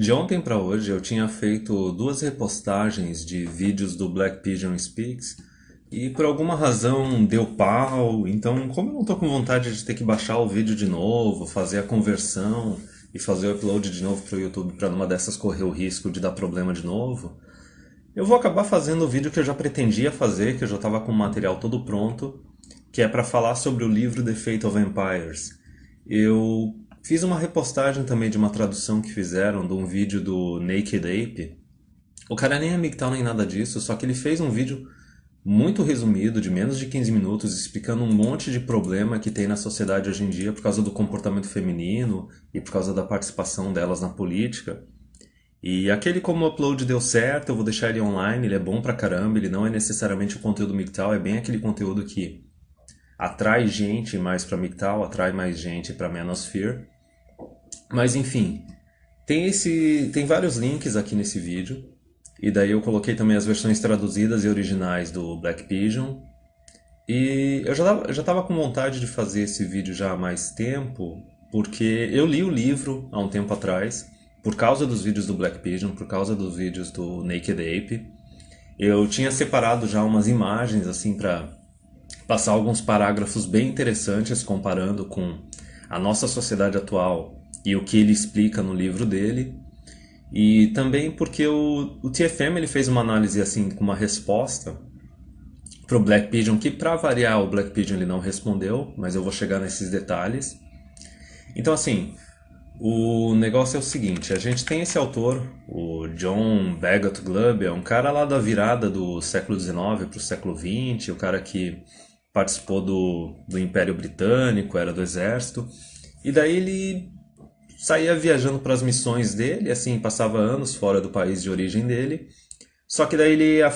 De ontem para hoje eu tinha feito duas repostagens de vídeos do Black Pigeon Speaks e por alguma razão deu pau, então como eu não tô com vontade de ter que baixar o vídeo de novo, fazer a conversão e fazer o upload de novo pro YouTube para numa dessas correr o risco de dar problema de novo, eu vou acabar fazendo o vídeo que eu já pretendia fazer, que eu já estava com o material todo pronto, que é para falar sobre o livro The Fate of Empires. Eu fiz uma repostagem também de uma tradução que fizeram de um vídeo do Naked Ape. O cara nem é MGTOW nem nada disso, só que ele fez um vídeo muito resumido, de menos de 15 minutos, explicando um monte de problema que tem na sociedade hoje em dia por causa do comportamento feminino e por causa da participação delas na política. E aquele como o upload deu certo, eu vou deixar ele online, ele é bom pra caramba, ele não é necessariamente o conteúdo MGTOW, é bem aquele conteúdo que atrai gente mais pra MGTOW, atrai mais gente pra Manosphere. Mas enfim, tem vários links aqui nesse vídeo, e daí eu coloquei também as versões traduzidas e originais do Black Pigeon. E eu já tava com vontade de fazer esse vídeo já há mais tempo, porque eu li o livro há um tempo atrás, por causa dos vídeos do Black Pigeon, por causa dos vídeos do Naked Ape. Eu tinha separado já umas imagens assim para passar alguns parágrafos bem interessantes comparando com a nossa sociedade atual e o que ele explica no livro dele. E também porque o TFM ele fez uma análise assim com uma resposta pro Black Pigeon, que para variar o Black Pigeon ele não respondeu, mas eu vou chegar nesses detalhes. Então assim, o negócio é o seguinte, a gente tem esse autor, o John Bagot Glubb, é um cara lá da virada do século XIX para o século XX, o cara que participou do Império Britânico, era do exército, e daí ele saía viajando para as missões dele, assim, passava anos fora do país de origem dele. Só que daí a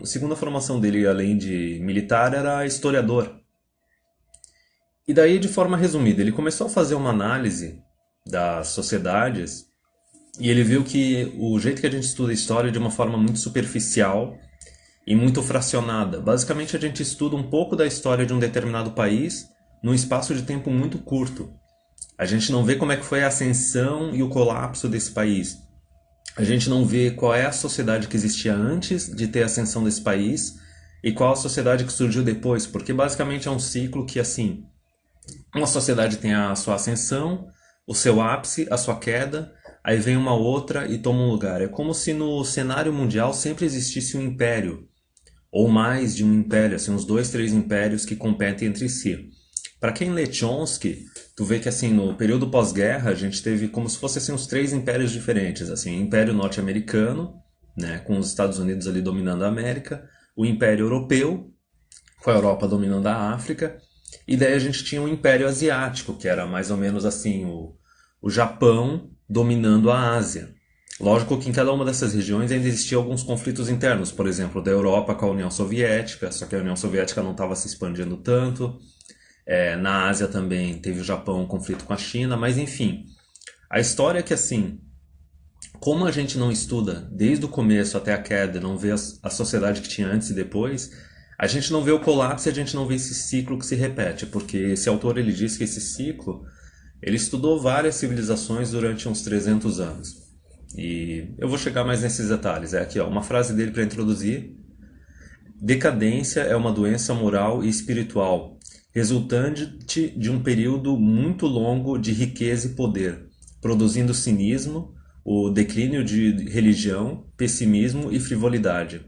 segunda formação dele, além de militar, era historiador. E daí, de forma resumida, ele começou a fazer uma análise das sociedades e ele viu que o jeito que a gente estuda a história é de uma forma muito superficial e muito fracionada. Basicamente, a gente estuda um pouco da história de um determinado país num espaço de tempo muito curto. A gente não vê como é que foi a ascensão e o colapso desse país. A gente não vê qual é a sociedade que existia antes de ter a ascensão desse país e qual a sociedade que surgiu depois, porque basicamente é um ciclo que, assim, uma sociedade tem a sua ascensão, o seu ápice, a sua queda, aí vem uma outra e toma um lugar. É como se no cenário mundial sempre existisse um império, ou mais de um império, assim, uns dois, três impérios que competem entre si. Para quem lê Chomsky, tu vê que assim no período pós-guerra a gente teve como se fossem assim, uns três impérios diferentes, assim, o Império Norte-Americano, né, com os Estados Unidos ali dominando a América, o Império Europeu, com a Europa dominando a África, e daí a gente tinha o Império Asiático, que era mais ou menos assim o Japão dominando a Ásia. Lógico que em cada uma dessas regiões ainda existiam alguns conflitos internos, por exemplo, da Europa com a União Soviética, só que a União Soviética não estava se expandindo tanto. Na Ásia também teve o Japão um conflito com a China, mas enfim. A história é que assim, como a gente não estuda desde o começo até a queda, não vê a sociedade que tinha antes e depois, a gente não vê o colapso e a gente não vê esse ciclo que se repete, porque esse autor ele diz que esse ciclo, ele estudou várias civilizações durante uns 300 anos. E eu vou chegar mais nesses detalhes. É aqui, ó, uma frase dele para introduzir. Decadência é uma doença moral e espiritual, resultante de um período muito longo de riqueza e poder, produzindo cinismo, o declínio de religião, pessimismo e frivolidade.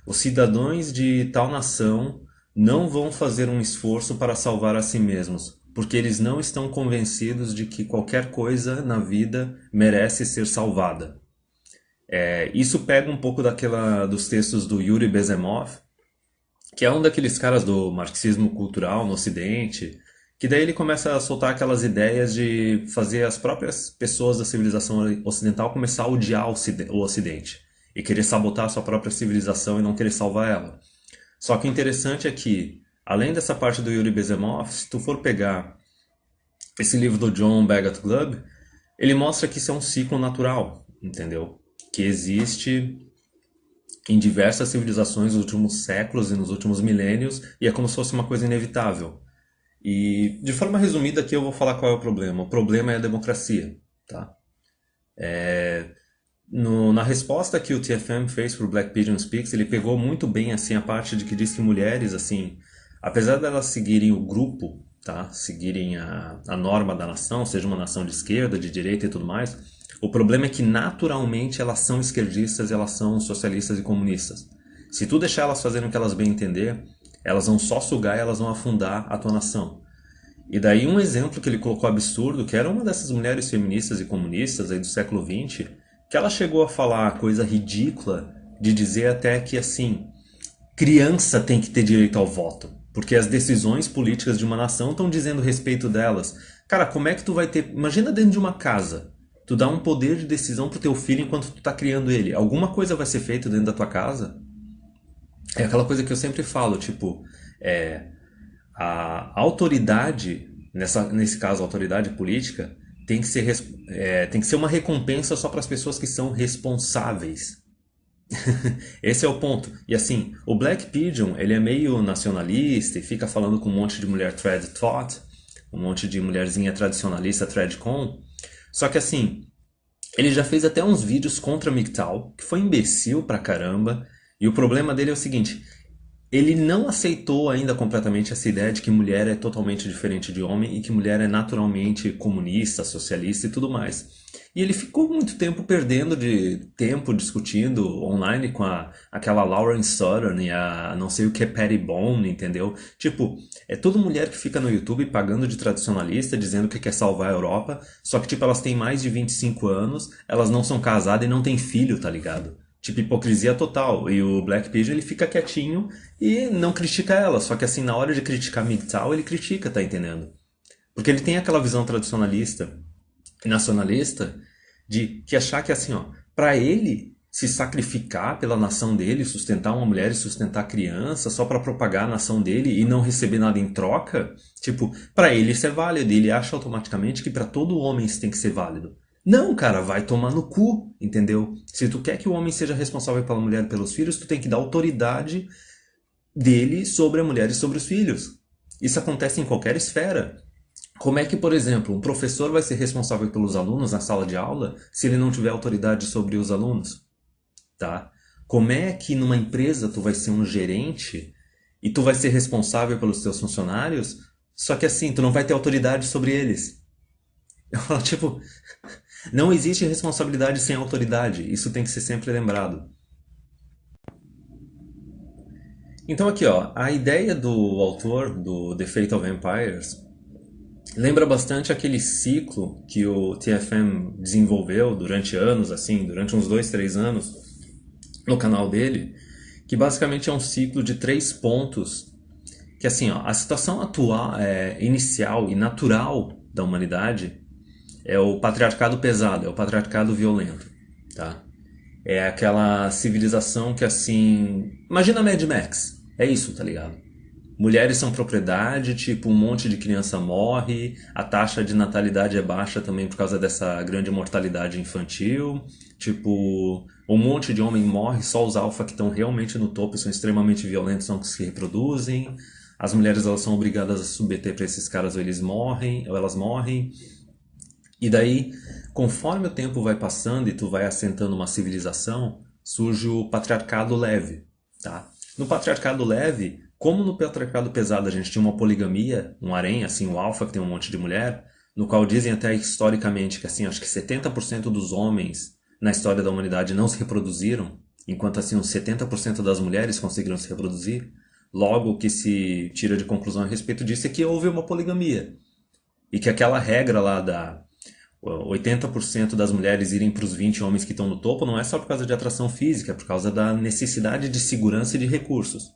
Os cidadãos de tal nação não vão fazer um esforço para salvar a si mesmos, porque eles não estão convencidos de que qualquer coisa na vida merece ser salvada. Isso pega um pouco dos textos do Yuri Bezemov, que é um daqueles caras do marxismo cultural no Ocidente, que daí ele começa a soltar aquelas ideias de fazer as próprias pessoas da civilização ocidental começar a odiar o Ocidente e querer sabotar a sua própria civilização e não querer salvar ela. Só que o interessante é que, além dessa parte do Yuri Bezemov, se tu for pegar esse livro do John Bagot Glubb, ele mostra que isso é um ciclo natural, entendeu? Que existe em diversas civilizações nos últimos séculos e nos últimos milênios, e é como se fosse uma coisa inevitável. E, de forma resumida, aqui eu vou falar qual é o problema. O problema é a democracia, tá? Na resposta que o TFM fez para o Black Pigeon Speaks, ele pegou muito bem assim a parte de que diz que mulheres, assim, apesar delas seguirem o grupo, tá, seguirem a norma da nação, seja uma nação de esquerda, de direita e tudo mais, o problema é que naturalmente elas são esquerdistas, elas são socialistas e comunistas. Se tu deixar elas fazerem o que elas bem entender, elas vão só sugar e elas vão afundar a tua nação. E daí um exemplo que ele colocou absurdo, que era uma dessas mulheres feministas e comunistas aí do século XX, que ela chegou a falar a coisa ridícula de dizer até que assim, criança tem que ter direito ao voto, porque as decisões políticas de uma nação estão dizendo respeito delas. Cara, como é que tu vai ter, imagina dentro de uma casa, tu dá um poder de decisão pro teu filho enquanto tu tá criando ele. Alguma coisa vai ser feita dentro da tua casa? É aquela coisa que eu sempre falo, tipo, a autoridade, nesse caso a autoridade política, tem que ser uma recompensa só para as pessoas que são responsáveis. Esse é o ponto. E assim, o Black Pigeon, ele é meio nacionalista e fica falando com um monte de mulher thread thought, um monte de mulherzinha tradicionalista threadcon. Só que assim, ele já fez até uns vídeos contra a MGTOW, que foi imbecil pra caramba. E o problema dele é o seguinte, ele não aceitou ainda completamente essa ideia de que mulher é totalmente diferente de homem e que mulher é naturalmente comunista, socialista e tudo mais. E ele ficou muito tempo perdendo de tempo discutindo online com aquela Lauren Southern e a não sei o que é Patty Bone, entendeu? Tipo, é toda mulher que fica no YouTube pagando de tradicionalista, dizendo que quer salvar a Europa, só que tipo, elas têm mais de 25 anos, elas não são casadas e não têm filho, tá ligado? Tipo, hipocrisia total. E o Black Pigeon, ele fica quietinho e não critica ela. Só que assim, na hora de criticar MGTOW, ele critica, tá entendendo? Porque ele tem aquela visão tradicionalista e nacionalista de que achar que assim, ó, pra ele se sacrificar pela nação dele, sustentar uma mulher e sustentar criança só pra propagar a nação dele e não receber nada em troca, tipo, pra ele isso é válido. E ele acha automaticamente que pra todo homem isso tem que ser válido. Não, cara, vai tomar no cu, entendeu? Se tu quer que o homem seja responsável pela mulher e pelos filhos, tu tem que dar autoridade dele sobre a mulher e sobre os filhos. Isso acontece em qualquer esfera. Como é que, por exemplo, um professor vai ser responsável pelos alunos na sala de aula se ele não tiver autoridade sobre os alunos, tá? Como é que numa empresa tu vai ser um gerente e tu vai ser responsável pelos teus funcionários, só que assim, tu não vai ter autoridade sobre eles? Eu falo, tipo, não existe responsabilidade sem autoridade. Isso tem que ser sempre lembrado. Então aqui, ó, a ideia do autor do The Fate of Empires lembra bastante aquele ciclo que o TFM desenvolveu durante anos, assim, durante uns 2, 3 anos no canal dele, que basicamente é um ciclo de 3 pontos, que assim, ó, a situação atual, inicial e natural da humanidade é o patriarcado pesado, é o patriarcado violento, tá? É aquela civilização que assim, imagina Mad Max, é isso, tá ligado? Mulheres são propriedade, tipo, um monte de criança morre, a taxa de natalidade é baixa também por causa dessa grande mortalidade infantil, tipo, um monte de homem morre, só os alfa que estão realmente no topo e são extremamente violentos são os que se reproduzem, as mulheres elas são obrigadas a se submeter para esses caras ou eles morrem, ou elas morrem, e daí, conforme o tempo vai passando e tu vai assentando uma civilização, surge o patriarcado leve, tá? No patriarcado leve, como no patriarcado pesado a gente tinha uma poligamia, um harém, assim, o alfa que tem um monte de mulher, no qual dizem até historicamente que assim, acho que 70% dos homens na história da humanidade não se reproduziram, enquanto assim uns 70% das mulheres conseguiram se reproduzir. Logo, o que se tira de conclusão a respeito disso é que houve uma poligamia. E que aquela regra lá da 80% das mulheres irem para os 20 homens que estão no topo não é só por causa de atração física, é por causa da necessidade de segurança e de recursos.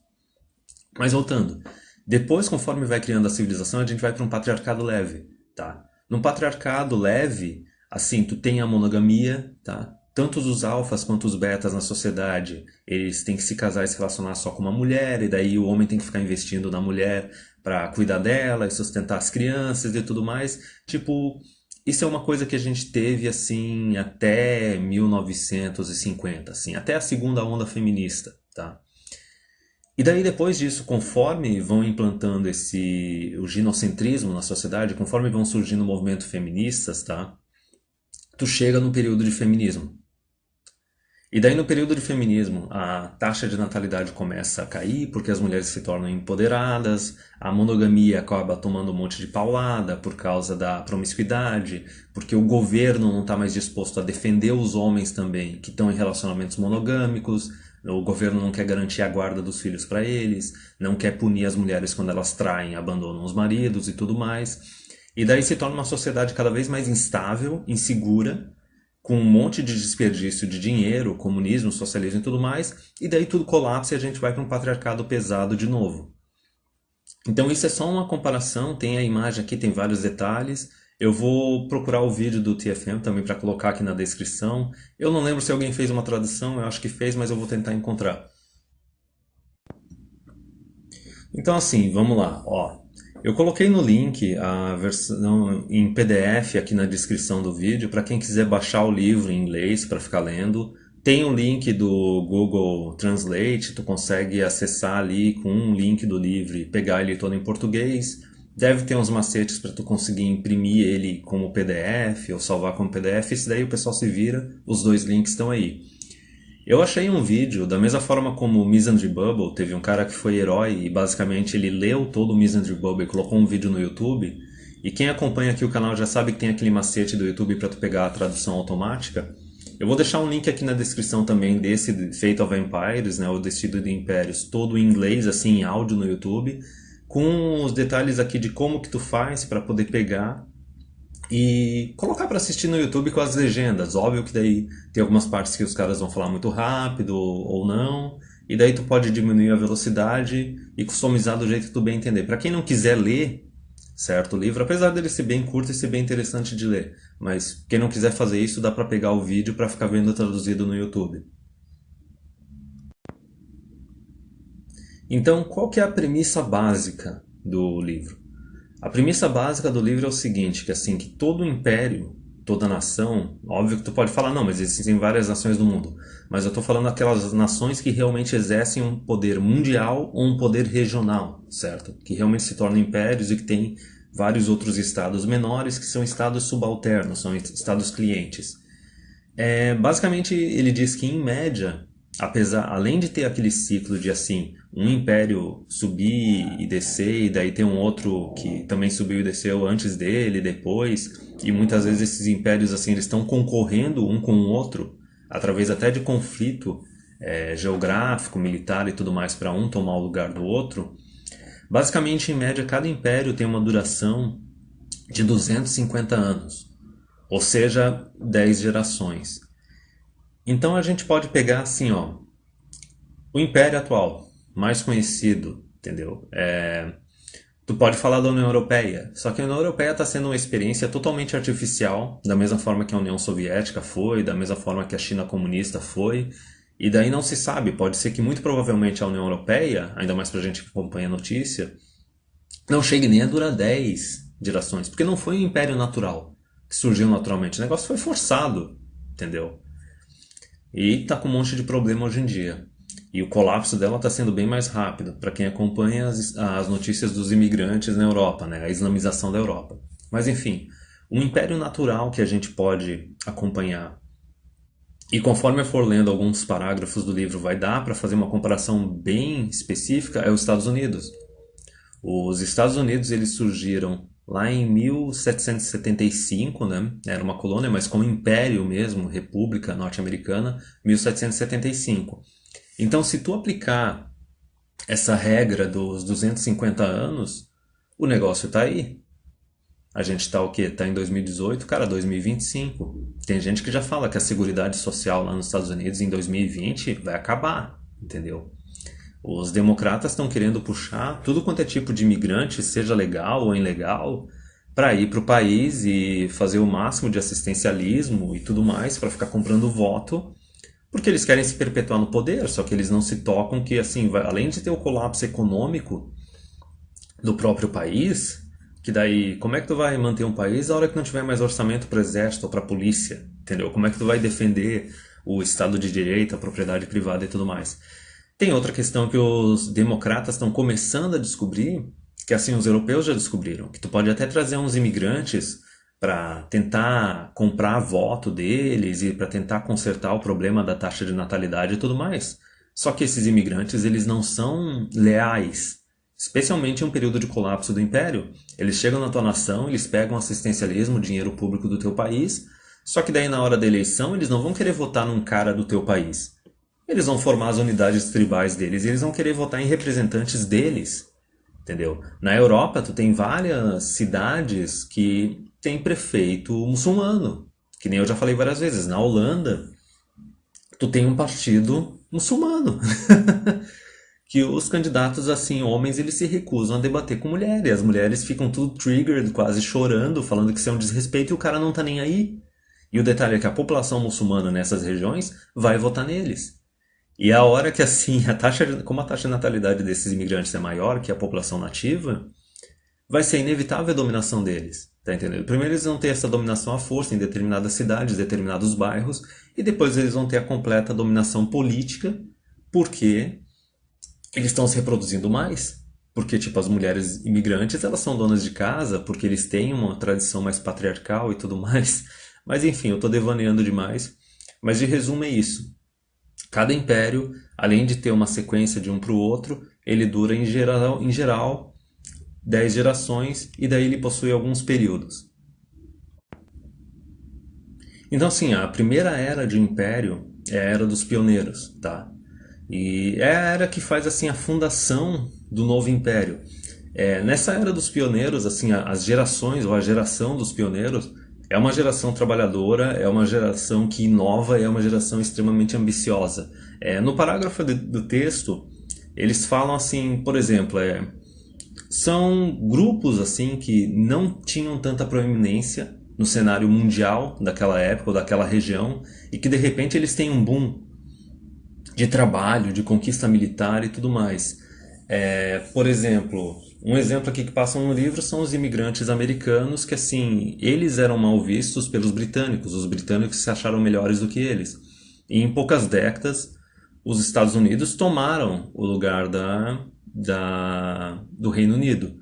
Mas voltando, depois, conforme vai criando a civilização, a gente vai para um patriarcado leve, tá? No patriarcado leve, assim, tu tem a monogamia, tá? Tanto os alfas quanto os betas na sociedade, eles têm que se casar e se relacionar só com uma mulher, e daí o homem tem que ficar investindo na mulher para cuidar dela e sustentar as crianças e tudo mais. Tipo, isso é uma coisa que a gente teve, assim, até 1950, assim, até a segunda onda feminista, tá? E daí depois disso, conforme vão implantando o ginocentrismo na sociedade, conforme vão surgindo movimentos feministas, tá? tu chega no período de feminismo. E daí no período de feminismo, a taxa de natalidade começa a cair porque as mulheres se tornam empoderadas, a monogamia acaba tomando um monte de paulada por causa da promiscuidade, porque o governo não está mais disposto a defender os homens também que estão em relacionamentos monogâmicos, o governo não quer garantir a guarda dos filhos para eles, não quer punir as mulheres quando elas traem, abandonam os maridos e tudo mais. E daí se torna uma sociedade cada vez mais instável, insegura, com um monte de desperdício de dinheiro, comunismo, socialismo e tudo mais, e daí tudo colapsa e a gente vai para um patriarcado pesado de novo. Então isso é só uma comparação, tem a imagem aqui, tem vários detalhes. Eu vou procurar o vídeo do TFM também para colocar aqui na descrição. Eu não lembro se alguém fez uma tradução, eu acho que fez, mas eu vou tentar encontrar. Então assim, vamos lá, ó. Eu coloquei no link a versão em PDF aqui na descrição do vídeo para quem quiser baixar o livro em inglês para ficar lendo. Tem o link do Google Translate, tu consegue acessar ali com um link do livro e pegar ele todo em português. Deve ter uns macetes para tu conseguir imprimir ele como PDF ou salvar como PDF. Isso daí o pessoal se vira, os dois links estão aí. Eu achei um vídeo, da mesma forma como o Misandry Bubble, teve um cara que foi herói e basicamente ele leu todo o Misandry Bubble e colocou um vídeo no YouTube. E quem acompanha aqui o canal já sabe que tem aquele macete do YouTube para tu pegar a tradução automática. Eu vou deixar um link aqui na descrição também desse Fate of Empires, né, o Destino de Impérios, todo em inglês, assim, em áudio no YouTube, com os detalhes aqui de como que tu faz para poder pegar e colocar para assistir no YouTube com as legendas. Óbvio que daí tem algumas partes que os caras vão falar muito rápido ou não, e daí tu pode diminuir a velocidade e customizar do jeito que tu bem entender. Para quem não quiser ler certo o livro, apesar dele ser bem curto e ser bem interessante de ler, mas quem não quiser fazer isso dá para pegar o vídeo para ficar vendo traduzido no YouTube. Então, qual que é a premissa básica do livro? A premissa básica do livro é o seguinte, que assim, que todo império, toda nação, óbvio que tu pode falar, não, mas existem várias nações no mundo, mas eu estou falando daquelas nações que realmente exercem um poder mundial ou um poder regional, certo? Que realmente se tornam impérios e que tem vários outros estados menores que são estados subalternos, são estados clientes. Basicamente, ele diz que, em média, além de ter aquele ciclo de assim, um império subir e descer, e daí tem um outro que também subiu e desceu antes dele, depois, e muitas vezes esses impérios assim, eles estão concorrendo um com o outro, através até de conflito geográfico, militar e tudo mais, para um tomar o lugar do outro. Basicamente, em média, cada império tem uma duração de 250 anos, ou seja, 10 gerações. Então a gente pode pegar assim, ó, o Império atual, mais conhecido, entendeu? Tu pode falar da União Europeia, só que a União Europeia está sendo uma experiência totalmente artificial, da mesma forma que a União Soviética foi, da mesma forma que a China comunista foi, e daí não se sabe, pode ser que muito provavelmente a União Europeia, ainda mais pra gente que acompanha a notícia, não chegue nem a durar 10 gerações, porque não foi um império natural, que surgiu naturalmente, o negócio foi forçado, entendeu? E está com um monte de problema hoje em dia. E o colapso dela está sendo bem mais rápido, para quem acompanha as notícias dos imigrantes na Europa, né? A islamização da Europa. Mas enfim, um império natural que a gente pode acompanhar. E conforme eu for lendo alguns parágrafos do livro, vai dar para fazer uma comparação bem específica, é os Estados Unidos. Os Estados Unidos eles surgiram lá em 1775, né? Era uma colônia, mas como império mesmo, república norte-americana, 1775. Então, se tu aplicar essa regra dos 250 anos, o negócio tá aí. A gente tá o quê? Tá em 2018, cara, 2025. Tem gente que já fala que a Seguridade Social lá nos Estados Unidos em 2020 vai acabar, entendeu? Os democratas estão querendo puxar tudo quanto é tipo de imigrante, seja legal ou ilegal, para ir para o país e fazer o máximo de assistencialismo e tudo mais para ficar comprando voto, porque eles querem se perpetuar no poder, só que eles não se tocam que, assim, além de ter o colapso econômico do próprio país, que daí, como é que tu vai manter um país a hora que não tiver mais orçamento para o exército ou para a polícia, entendeu? Como é que tu vai defender o Estado de Direito, a propriedade privada e tudo mais? Tem outra questão que os democratas estão começando a descobrir, que assim os europeus já descobriram, que tu pode até trazer uns imigrantes para tentar comprar voto deles e para tentar consertar o problema da taxa de natalidade e tudo mais. Só que esses imigrantes, eles não são leais, especialmente em um período de colapso do império. Eles chegam na tua nação, eles pegam assistencialismo, dinheiro público do teu país, só que daí na hora da eleição eles não vão querer votar num cara do teu país. Eles vão formar as unidades tribais deles e eles vão querer votar em representantes deles. Entendeu? Na Europa, tu tem várias cidades que tem prefeito muçulmano, que nem eu já falei várias vezes. Na Holanda, tu tem um partido muçulmano, que os candidatos, assim, homens, eles se recusam a debater com mulheres. As mulheres ficam tudo triggered, quase chorando, falando que isso é um desrespeito e o cara não tá nem aí. E o detalhe é que a população muçulmana nessas regiões vai votar neles. E a hora que assim, como a taxa de natalidade desses imigrantes é maior que a população nativa, vai ser inevitável a dominação deles. Tá entendendo? Primeiro eles vão ter essa dominação à força em determinadas cidades, determinados bairros, e depois eles vão ter a completa dominação política, porque eles estão se reproduzindo mais. Porque, tipo, as mulheres imigrantes, elas são donas de casa, porque eles têm uma tradição mais patriarcal e tudo mais. Mas enfim, eu tô devaneando demais. Mas de resumo é isso. Cada império, além de ter uma sequência de um para o outro, ele dura em geral 10 gerações e daí ele possui alguns períodos. Então, assim, a primeira era de um império é a era dos pioneiros, tá? E é a era que faz assim a fundação do novo império. Nessa era dos pioneiros, assim, as gerações ou a geração dos pioneiros é uma geração trabalhadora, é uma geração que inova, é uma geração extremamente ambiciosa. No parágrafo do texto, eles falam assim, por exemplo, são grupos assim que não tinham tanta proeminência no cenário mundial daquela época ou daquela região e que de repente eles têm um boom de trabalho, de conquista militar e tudo mais. Por exemplo, um exemplo aqui que passam no livro são os imigrantes americanos que, assim, eles eram mal vistos pelos britânicos. Os britânicos se acharam melhores do que eles. E em poucas décadas, os Estados Unidos tomaram o lugar do Reino Unido.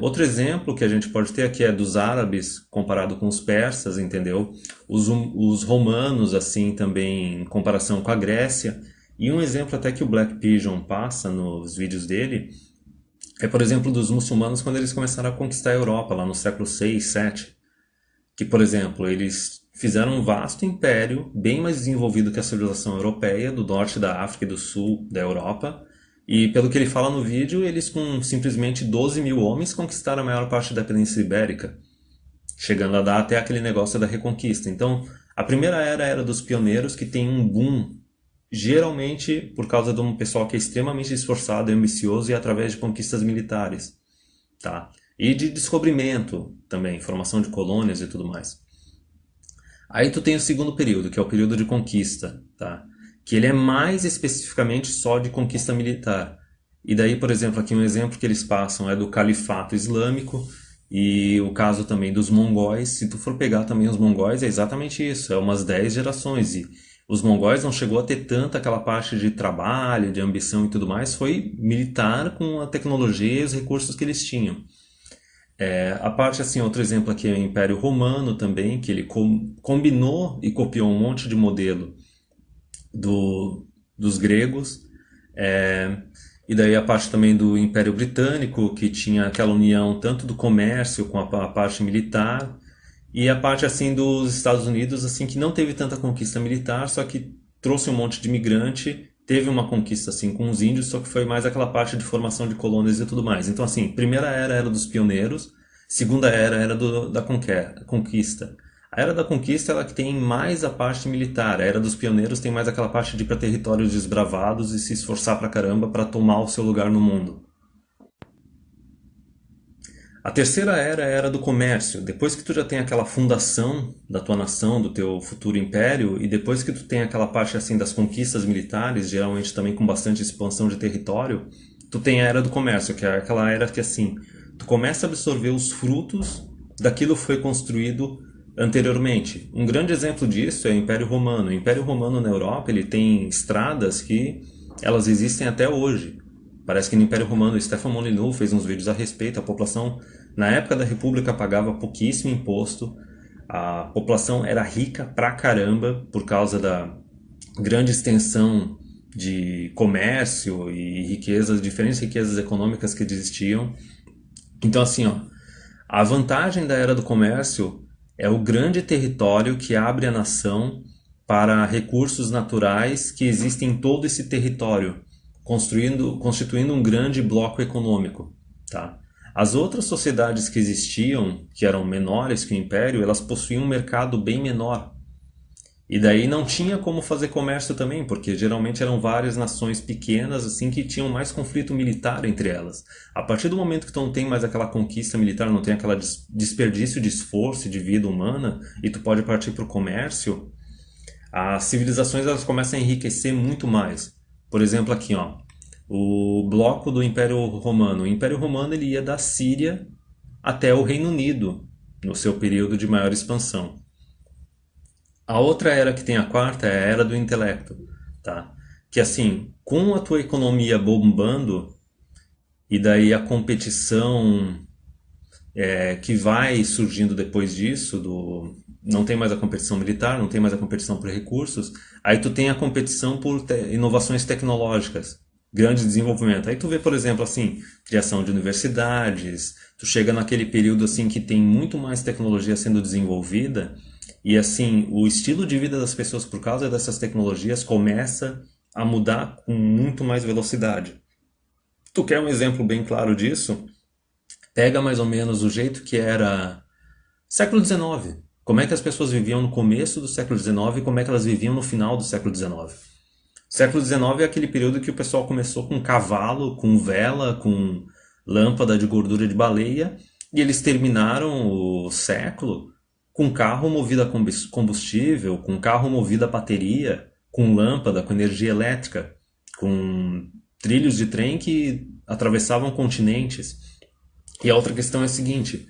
Outro exemplo que a gente pode ter aqui é dos árabes comparado com os persas, entendeu? Os romanos, assim, também em comparação com a Grécia. E um exemplo até que o Black Pigeon passa nos vídeos dele por exemplo, dos muçulmanos quando eles começaram a conquistar a Europa, lá no século 6, 7. Que, por exemplo, eles fizeram um vasto império, bem mais desenvolvido que a civilização europeia, do norte da África e do sul da Europa. E, pelo que ele fala no vídeo, eles com simplesmente 12 mil homens conquistaram a maior parte da Península Ibérica, chegando a dar até aquele negócio da Reconquista. Então, a primeira era a era dos pioneiros, que tem um boom geralmente por causa de um pessoal que é extremamente esforçado e ambicioso e através de conquistas militares, tá? E de descobrimento também, formação de colônias e tudo mais. Aí tu tem o segundo período, que é o período de conquista, tá? Que ele é mais especificamente só de conquista militar. E daí, por exemplo, aqui um exemplo que eles passam é do Califato Islâmico e o caso também dos mongóis. Se tu for pegar também os mongóis, é exatamente isso, é umas 10 gerações. E os mongóis não chegou a ter tanta aquela parte de trabalho, de ambição e tudo mais, foi militar com a tecnologia e os recursos que eles tinham. A parte, assim, outro exemplo aqui é o Império Romano também, que ele combinou e copiou um monte de modelo dos gregos. E daí a parte também do Império Britânico, que tinha aquela união tanto do comércio com a parte militar, e a parte assim dos Estados Unidos, assim, que não teve tanta conquista militar, só que trouxe um monte de imigrante, teve uma conquista assim com os índios, só que foi mais aquela parte de formação de colônias e tudo mais. Então, assim, primeira era dos pioneiros, segunda era da conquista. A era da conquista ela que tem mais a parte militar, a era dos pioneiros tem mais aquela parte de ir para territórios desbravados e se esforçar pra caramba para tomar o seu lugar no mundo. A terceira era é a era do comércio. Depois que tu já tem aquela fundação da tua nação, do teu futuro império, e depois que tu tem aquela parte assim das conquistas militares, geralmente também com bastante expansão de território, tu tem a era do comércio, que é aquela era que assim, tu começa a absorver os frutos daquilo que foi construído anteriormente. Um grande exemplo disso é o Império Romano. O Império Romano na Europa, ele tem estradas que elas existem até hoje. Parece que no Império Romano, o Stefan Molyneux fez uns vídeos a respeito, a população Na época da República pagava pouquíssimo imposto, a população era rica pra caramba por causa da grande extensão de comércio e riquezas, diferentes riquezas econômicas que existiam. Então assim, ó, a vantagem da era do comércio é o grande território que abre a nação para recursos naturais que existem em todo esse território, constituindo um grande bloco econômico, tá? As outras sociedades que existiam, que eram menores que o Império, elas possuíam um mercado bem menor. E daí não tinha como fazer comércio também, porque geralmente eram várias nações pequenas assim que tinham mais conflito militar entre elas. A partir do momento que tu não tem mais aquela conquista militar, não tem aquela desperdício de esforço e de vida humana, e tu pode partir para o comércio, as civilizações elas começam a enriquecer muito mais. Por exemplo, aqui, ó, o bloco do Império Romano. O Império Romano ele ia da Síria até o Reino Unido, no seu período de maior expansão. A outra era que tem a quarta é a era do intelecto, tá? Que assim, com a tua economia bombando e daí a competição que vai surgindo depois disso, não tem mais a competição militar, não tem mais a competição por recursos, aí tu tem a competição por inovações tecnológicas, grande desenvolvimento. Aí tu vê, por exemplo, assim, criação de universidades, tu chega naquele período assim que tem muito mais tecnologia sendo desenvolvida e assim, o estilo de vida das pessoas por causa dessas tecnologias começa a mudar com muito mais velocidade. Tu quer um exemplo bem claro disso? Pega mais ou menos o jeito que era século XIX. Como é que as pessoas viviam no começo do século XIX e como é que elas viviam no final do século XIX. Século XIX é aquele período que o pessoal começou com cavalo, com vela, com lâmpada de gordura de baleia, e eles terminaram o século com carro movido a combustível, com carro movido a bateria, com lâmpada, com energia elétrica, com trilhos de trem que atravessavam continentes. E a outra questão é a seguinte,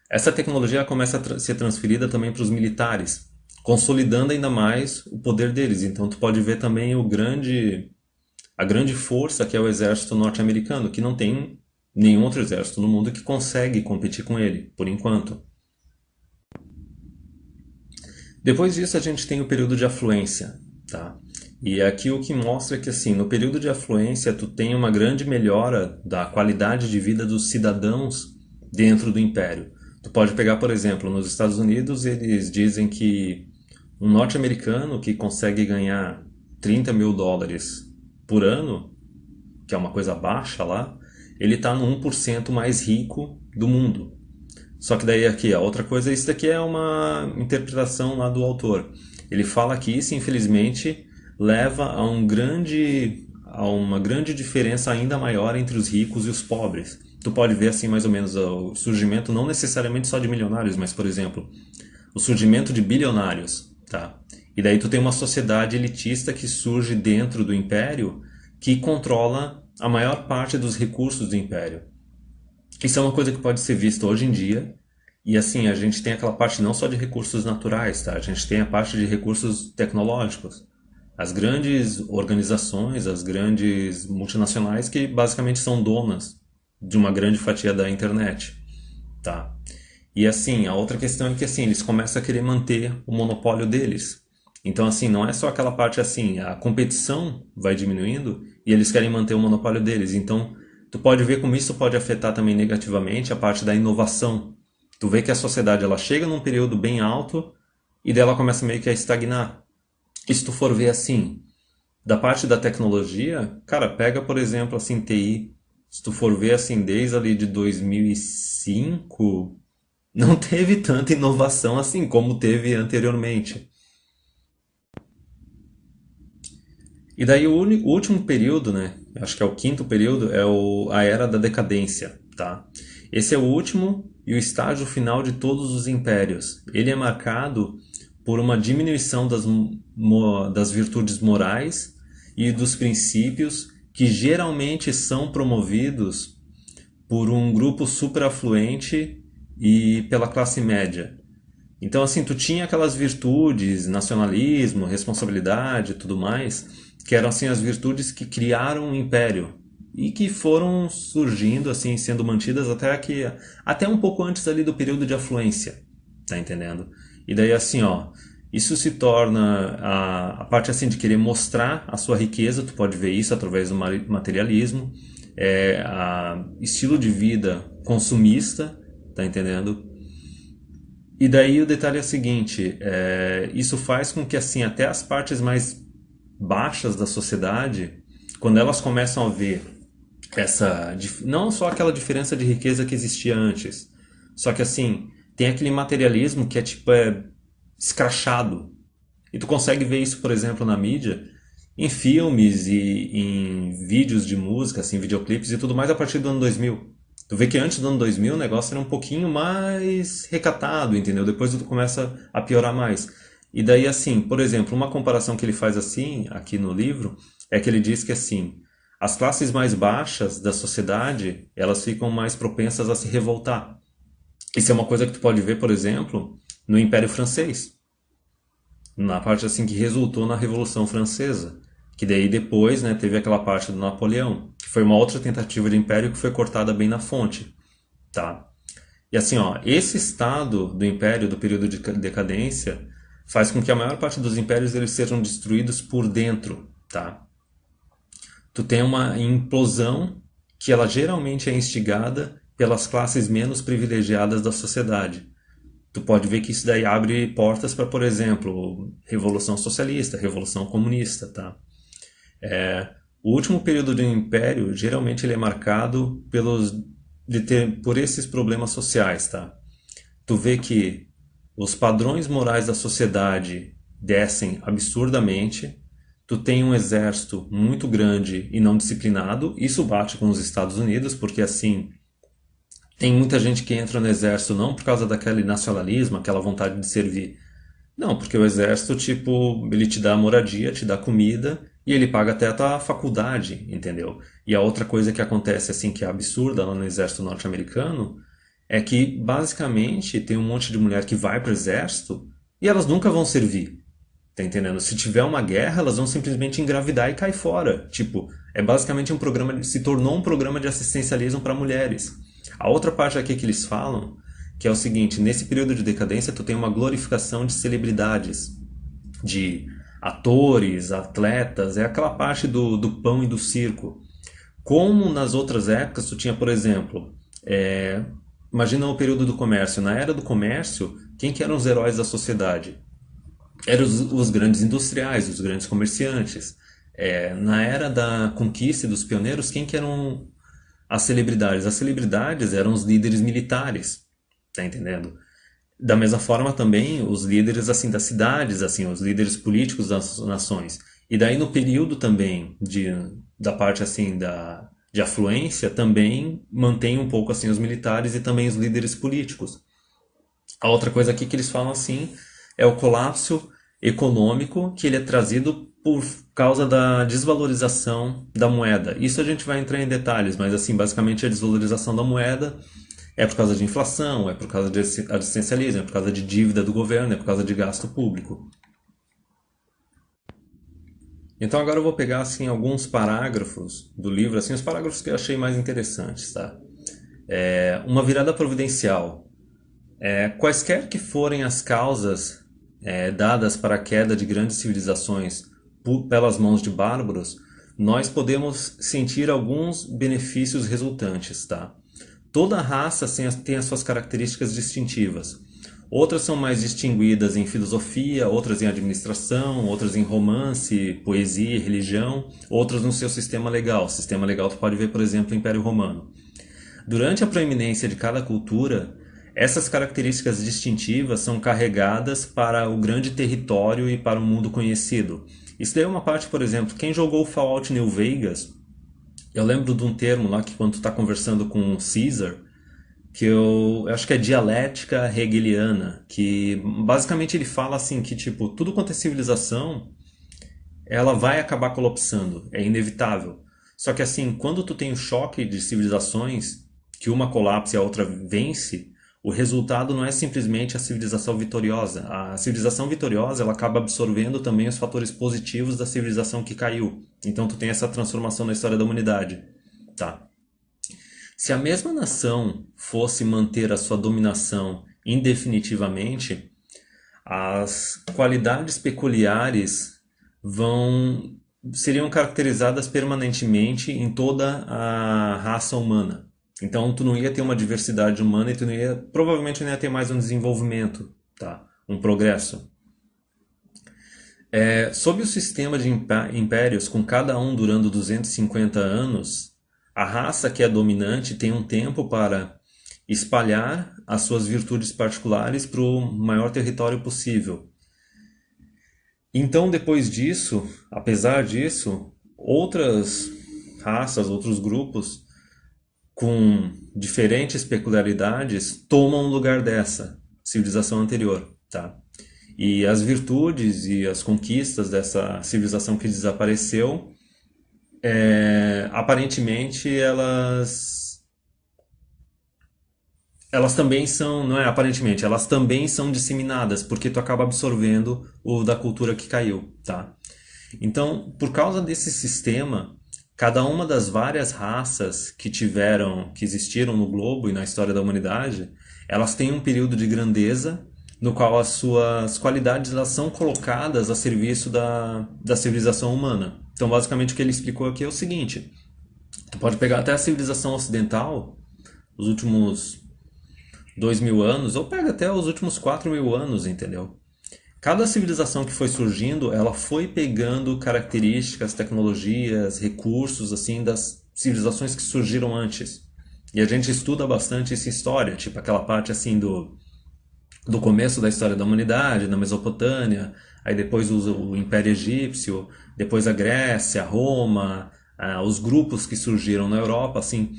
essa tecnologia começa a ser transferida também para os militares, consolidando ainda mais o poder deles. Então tu pode ver também a grande força que é o exército norte-americano, que não tem nenhum outro exército no mundo que consegue competir com ele, por enquanto. Depois disso a gente tem o período de afluência, tá? E aqui o que mostra é que assim, no período de afluência tu tem uma grande melhora da qualidade de vida dos cidadãos dentro do império. Tu pode pegar, por exemplo, nos Estados Unidos eles dizem que um norte-americano que consegue ganhar 30 mil dólares por ano, que é uma coisa baixa lá, ele está no 1% mais rico do mundo. Só que daí aqui, a outra coisa, isso daqui é uma interpretação lá do autor. Ele fala que isso, infelizmente, leva a uma grande diferença ainda maior entre os ricos e os pobres. Tu pode ver assim mais ou menos o surgimento não necessariamente só de milionários, mas por exemplo, o surgimento de bilionários, tá? E daí tu tem uma sociedade elitista que surge dentro do império que controla a maior parte dos recursos do império. Isso é uma coisa que pode ser vista hoje em dia. E assim, a gente tem aquela parte não só de recursos naturais, tá? A gente tem a parte de recursos tecnológicos. As grandes organizações, as grandes multinacionais que basicamente são donas de uma grande fatia da internet, tá? E assim, a outra questão é que assim, eles começam a querer manter o monopólio deles. Então assim, não é só aquela parte assim, a competição vai diminuindo e eles querem manter o monopólio deles. Então, tu pode ver como isso pode afetar também negativamente a parte da inovação. Tu vê que a sociedade ela chega num período bem alto e dela começa meio que a estagnar. E se tu for ver assim, da parte da tecnologia, cara, pega por exemplo assim TI. Se tu for ver assim desde ali de 2005, não teve tanta inovação assim como teve anteriormente. E daí o último período, né? Acho que é o quinto período, é a era da decadência, tá? Esse é o último e o estágio final de todos os impérios. Ele é marcado por uma diminuição das virtudes morais e dos princípios que geralmente são promovidos por um grupo superafluente e pela classe média. Então, assim, tu tinha aquelas virtudes, nacionalismo, responsabilidade e tudo mais, que eram, assim, as virtudes que criaram o império. e que foram surgindo, assim, sendo mantidas até um pouco antes ali do período de afluência, tá entendendo? E daí assim, ó, isso se torna a parte assim de querer mostrar a sua riqueza, tu pode ver isso através do materialismo, estilo de vida consumista, tá entendendo? E daí o detalhe é o seguinte, isso faz com que assim até as partes mais baixas da sociedade, quando elas começam a ver não só aquela diferença de riqueza que existia antes, só que assim, tem aquele materialismo que é tipo escrachado. E tu consegue ver isso, por exemplo, na mídia, em filmes e em vídeos de música, assim, videoclipes e tudo mais a partir do ano 2000. Tu vê que antes do ano 2000 o negócio era um pouquinho mais recatado, entendeu? Depois tu começa a piorar mais. E daí, assim, por exemplo, uma comparação que ele faz assim, aqui no livro, é que ele diz que, assim, as classes mais baixas da sociedade, elas ficam mais propensas a se revoltar. Isso é uma coisa que tu pode ver, por exemplo, no Império Francês, na parte assim que resultou na Revolução Francesa, que daí depois, né, teve aquela parte do Napoleão, que foi uma outra tentativa de império que foi cortada bem na fonte, tá? E assim, ó, esse estado do império, do período de decadência, faz com que a maior parte dos impérios eles sejam destruídos por dentro, tá? Tu tem uma implosão que ela geralmente é instigada pelas classes menos privilegiadas da sociedade. Tu pode ver que isso daí abre portas para, por exemplo, Revolução Socialista, Revolução Comunista, tá? O último período do Império, geralmente ele é marcado por esses problemas sociais, tá? Tu vê que os padrões morais da sociedade descem absurdamente, tu tem um exército muito grande e não disciplinado, isso bate com os Estados Unidos, porque assim, tem muita gente que entra no exército não por causa daquele nacionalismo, aquela vontade de servir. Não, porque o exército, tipo, ele te dá moradia, te dá comida e ele paga até a tua faculdade, entendeu? E a outra coisa que acontece, assim, que é absurda lá no exército norte-americano, é que, basicamente, tem um monte de mulher que vai pro exército e elas nunca vão servir, tá entendendo? Se tiver uma guerra, elas vão simplesmente engravidar e cair fora. Tipo, é basicamente se tornou um programa de assistencialismo para mulheres. A outra parte aqui que eles falam, que é o seguinte, nesse período de decadência tu tem uma glorificação de celebridades, de atores, atletas, é aquela parte do pão e do circo. Como nas outras épocas tu tinha, por exemplo, imagina o período do comércio. Na era do comércio, quem que eram os heróis da sociedade? Eram os grandes industriais, os grandes comerciantes. Na era da conquista e dos pioneiros, quem que eram as celebridades? As celebridades eram os líderes militares, tá entendendo? Da mesma forma também os líderes assim das cidades, assim, os líderes políticos das nações. E daí no período também da parte assim de afluência também mantém um pouco assim os militares e também os líderes políticos. A outra coisa aqui que eles falam assim é o colapso econômico que ele é trazido por causa da desvalorização da moeda. Isso a gente vai entrar em detalhes, mas assim, basicamente a desvalorização da moeda é por causa de inflação, é por causa de assistencialismo, é por causa de dívida do governo, é por causa de gasto público. Então agora eu vou pegar assim alguns parágrafos do livro, assim os parágrafos que eu achei mais interessantes, tá? Uma virada providencial. Quaisquer que forem as causas dadas para a queda de grandes civilizações pelas mãos de bárbaros, nós podemos sentir alguns benefícios resultantes, tá? Toda raça tem as suas características distintivas. Outras são mais distinguidas em filosofia, outras em administração, outras em romance, poesia e religião, outras no seu sistema legal. Sistema legal tu pode ver, por exemplo, o Império Romano. Durante a proeminência de cada cultura, essas características distintivas são carregadas para o grande território e para o mundo conhecido. Isso daí é uma parte, por exemplo, quem jogou Fallout New Vegas, eu lembro de um termo lá que quando tu está conversando com o Caesar, que eu acho que é dialética hegeliana, que basicamente ele fala assim que tipo, tudo quanto é civilização, ela vai acabar colapsando, é inevitável. Só que assim, quando tu tem o choque de civilizações, que uma colapsa e a outra vence, o resultado não é simplesmente a civilização vitoriosa. A civilização vitoriosa, ela acaba absorvendo também os fatores positivos da civilização que caiu. Então tu tem essa transformação na história da humanidade. tá? Se a mesma nação fosse manter a sua dominação indefinitivamente, as qualidades peculiares vão seriam caracterizadas permanentemente em toda a raça humana. Então tu não ia ter uma diversidade humana e tu não ia, provavelmente não ia ter mais um desenvolvimento, tá? Um progresso. Sob o sistema de impérios, com cada um durando 250 anos, a raça que é dominante tem um tempo para espalhar as suas virtudes particulares para o maior território possível. Então, depois disso, apesar disso, outras raças, outros grupos com diferentes peculiaridades tomam o lugar dessa civilização anterior, tá? E as virtudes e as conquistas dessa civilização que desapareceu, aparentemente elas também são, não é aparentemente, elas também são disseminadas, porque tu acaba absorvendo o da cultura que caiu, tá? Então, por causa desse sistema, cada uma das várias raças que existiram no globo e na história da humanidade, elas têm um período de grandeza no qual as suas qualidades elas são colocadas a serviço da civilização humana. Então, basicamente, o que ele explicou aqui é o seguinte: tu pode pegar até a civilização ocidental, os últimos 2000 anos, ou pega até os últimos 4000 anos, entendeu? Cada civilização que foi surgindo, ela foi pegando características, tecnologias, recursos, assim, das civilizações que surgiram antes. E a gente estuda bastante essa história, tipo aquela parte, assim, do começo da história da humanidade, na Mesopotâmia, aí depois o Império Egípcio, depois a Grécia, Roma, os grupos que surgiram na Europa, assim,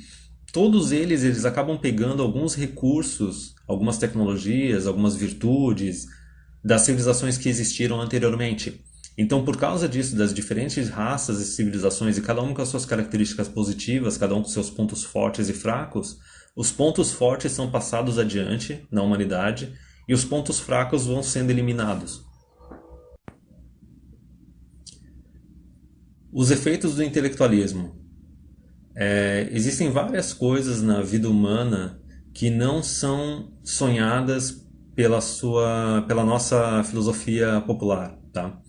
todos eles acabam pegando alguns recursos, algumas tecnologias, algumas virtudes das civilizações que existiram anteriormente. Então, por causa disso, das diferentes raças e civilizações, e cada uma com as suas características positivas, cada um com seus pontos fortes e fracos, os pontos fortes são passados adiante na humanidade e os pontos fracos vão sendo eliminados. Os efeitos do intelectualismo. Existem várias coisas na vida humana que não são sonhadas pela nossa filosofia popular, tá?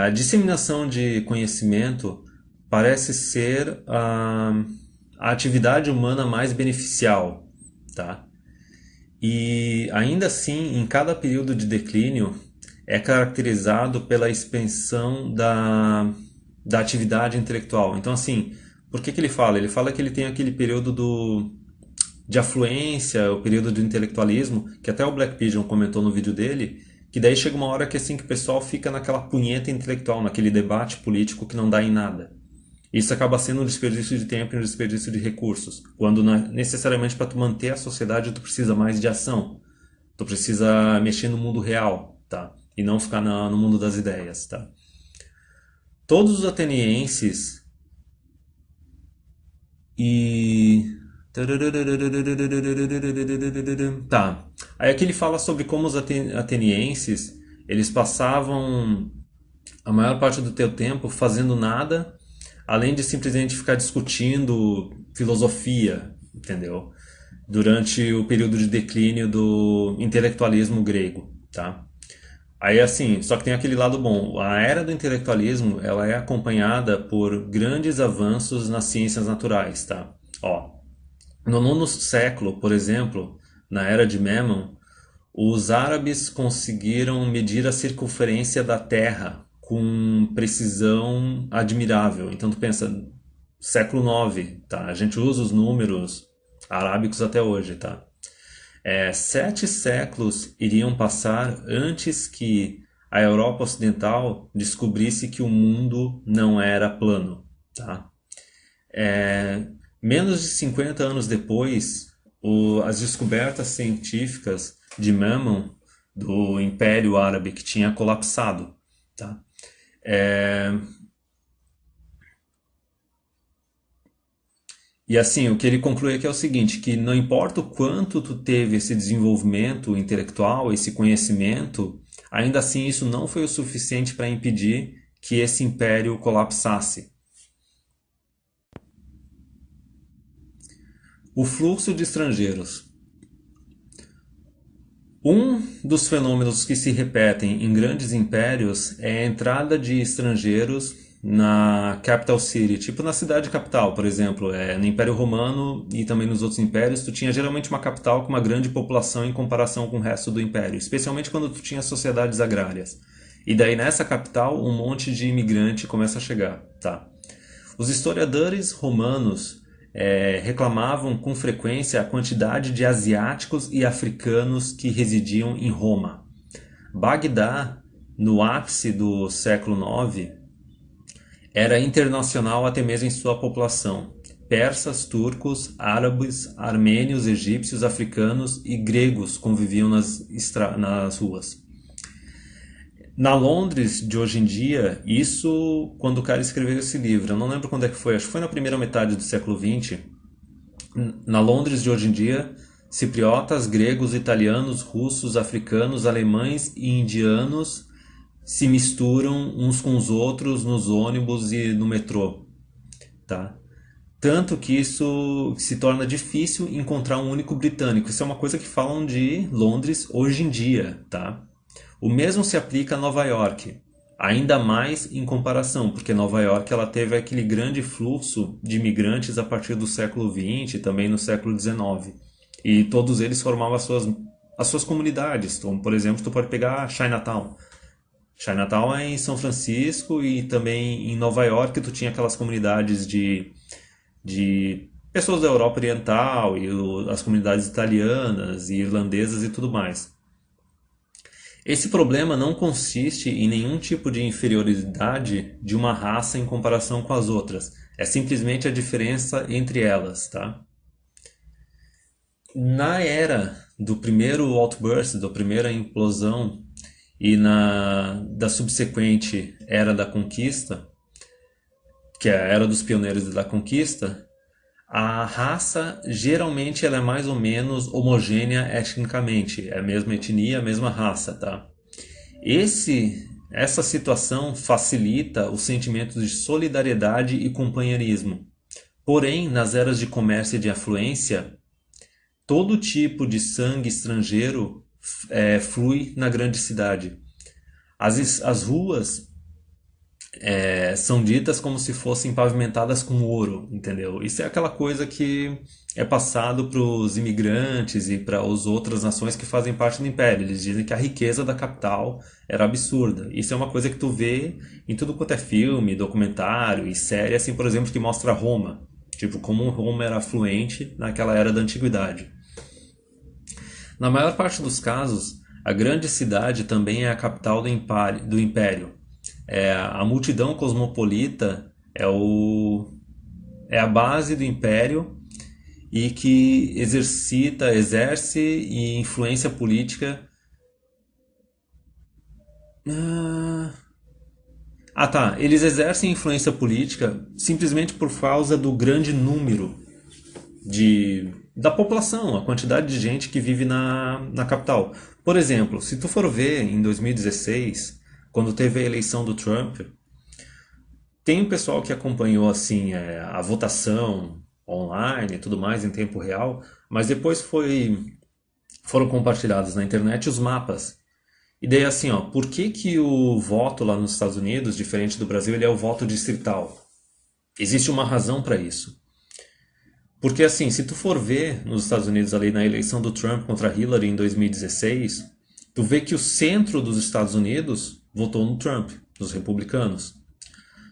A disseminação de conhecimento parece ser a atividade humana mais beneficial, tá? E ainda assim, em cada período de declínio, é caracterizado pela expansão da atividade intelectual. Então, assim, por que ele fala? Ele fala que ele tem aquele período de afluência, o período de intelectualismo, que até o Black Pigeon comentou no vídeo dele, que daí chega uma hora que assim que o pessoal fica naquela punheta intelectual, naquele debate político que não dá em nada. Isso acaba sendo um desperdício de tempo e um desperdício de recursos, quando necessariamente para tu manter a sociedade tu precisa mais de ação, tu precisa mexer no mundo real, tá? E não ficar no mundo das ideias, tá? Todos os atenienses e tá. Aí aqui ele fala sobre como os atenienses, eles passavam a maior parte do teu tempo fazendo nada, além de simplesmente ficar discutindo filosofia, entendeu? Durante o período de declínio do intelectualismo grego, tá? Aí assim, só que tem aquele lado bom. A era do intelectualismo, ela é acompanhada por grandes avanços nas ciências naturais, tá? Ó, no nono século, por exemplo, na era de Memnon, os árabes conseguiram medir a circunferência da Terra com precisão admirável. Então tu pensa, século IX, tá? A gente usa os números arábicos até hoje, tá? 7 séculos iriam passar antes que a Europa Ocidental descobrisse que o mundo não era plano, tá? Menos de 50 anos depois, as descobertas científicas de Mammon, do Império Árabe, que tinha colapsado, tá? E assim, o que ele conclui aqui é o seguinte, que não importa o quanto tu teve esse desenvolvimento intelectual, esse conhecimento, ainda assim isso não foi o suficiente para impedir que esse império colapsasse. O fluxo de estrangeiros. Um dos fenômenos que se repetem em grandes impérios é a entrada de estrangeiros na capital city, tipo na cidade capital, por exemplo, no Império Romano e também nos outros impérios, tu tinha geralmente uma capital com uma grande população em comparação com o resto do império, especialmente quando tu tinha sociedades agrárias. E daí nessa capital um monte de imigrante começa a chegar, tá? Os historiadores romanos reclamavam com frequência a quantidade de asiáticos e africanos que residiam em Roma. Bagdá, no ápice do século IX, era internacional até mesmo em sua população. Persas, turcos, árabes, armênios, egípcios, africanos e gregos conviviam nas ruas. Na Londres de hoje em dia, isso quando o cara escreveu esse livro, eu não lembro quando é que foi, acho que foi na primeira metade do século XX. Na Londres de hoje em dia, cipriotas, gregos, italianos, russos, africanos, alemães e indianos se misturam uns com os outros nos ônibus e no metrô, tá? Tanto que isso se torna difícil encontrar um único britânico. Isso é uma coisa que falam de Londres hoje em dia, tá? O mesmo se aplica a Nova York, ainda mais em comparação, porque Nova York ela teve aquele grande fluxo de imigrantes a partir do século XX e também no século XIX. E todos eles formavam as suas comunidades. Então, por exemplo, tu pode pegar Chinatown. Chinatown é em São Francisco e também em Nova York tu tinha aquelas comunidades de pessoas da Europa Oriental e as comunidades italianas e irlandesas e tudo mais. Esse problema não consiste em nenhum tipo de inferioridade de uma raça em comparação com as outras. É simplesmente a diferença entre elas, tá? Na era do primeiro outburst, da primeira implosão e da subsequente era da conquista, que é a era dos pioneiros da conquista, a raça geralmente ela é mais ou menos homogênea etnicamente, é a mesma etnia, a mesma raça, tá? Essa situação facilita o sentimento de solidariedade e companheirismo. Porém, nas eras de comércio e de afluência, todo tipo de sangue estrangeiro flui na grande cidade. As ruas são ditas como se fossem pavimentadas com ouro, entendeu? Isso é aquela coisa que é passado para os imigrantes e para as outras nações que fazem parte do império. Eles dizem que a riqueza da capital era absurda. Isso é uma coisa que tu vê em tudo quanto é filme, documentário e série, assim, por exemplo, que mostra Roma. Tipo, como Roma era afluente naquela era da antiguidade. Na maior parte dos casos, a grande cidade também é a capital do império. A multidão cosmopolita é a base do império e que exerce e influência política. Tá. Eles exercem influência política simplesmente por causa do grande número da população, a quantidade de gente que vive na capital. Por exemplo, se tu for ver em 2016, quando teve a eleição do Trump, tem um pessoal que acompanhou assim a votação online e tudo mais em tempo real, mas depois foram compartilhados na internet os mapas. E daí assim, ó, por que o voto lá nos Estados Unidos, diferente do Brasil, ele é o voto distrital? Existe uma razão para isso. Porque assim, se tu for ver nos Estados Unidos ali na eleição do Trump contra Hillary em 2016, tu vê que o centro dos Estados Unidos votou no Trump, nos republicanos.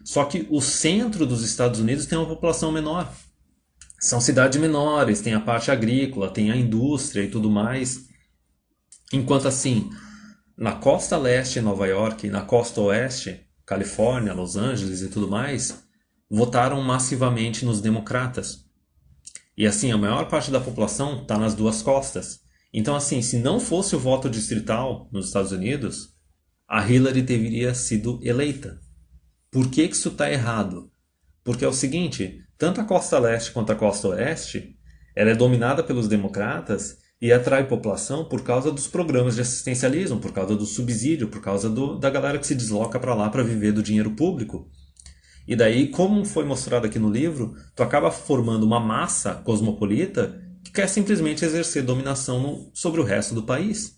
Só que o centro dos Estados Unidos tem uma população menor. São cidades menores, tem a parte agrícola, tem a indústria e tudo mais. Enquanto assim, na costa leste, Nova York, e na costa oeste, Califórnia, Los Angeles e tudo mais, votaram massivamente nos democratas. E assim, a maior parte da população está nas duas costas. Então assim, se não fosse o voto distrital nos Estados Unidos, a Hillary teria sido eleita. Por que isso está errado? Porque é o seguinte, tanto a costa leste quanto a costa oeste, ela é dominada pelos democratas e atrai população por causa dos programas de assistencialismo, por causa do subsídio, por causa da galera que se desloca para lá para viver do dinheiro público. E daí, como foi mostrado aqui no livro, tu acaba formando uma massa cosmopolita que quer simplesmente exercer dominação sobre o resto do país.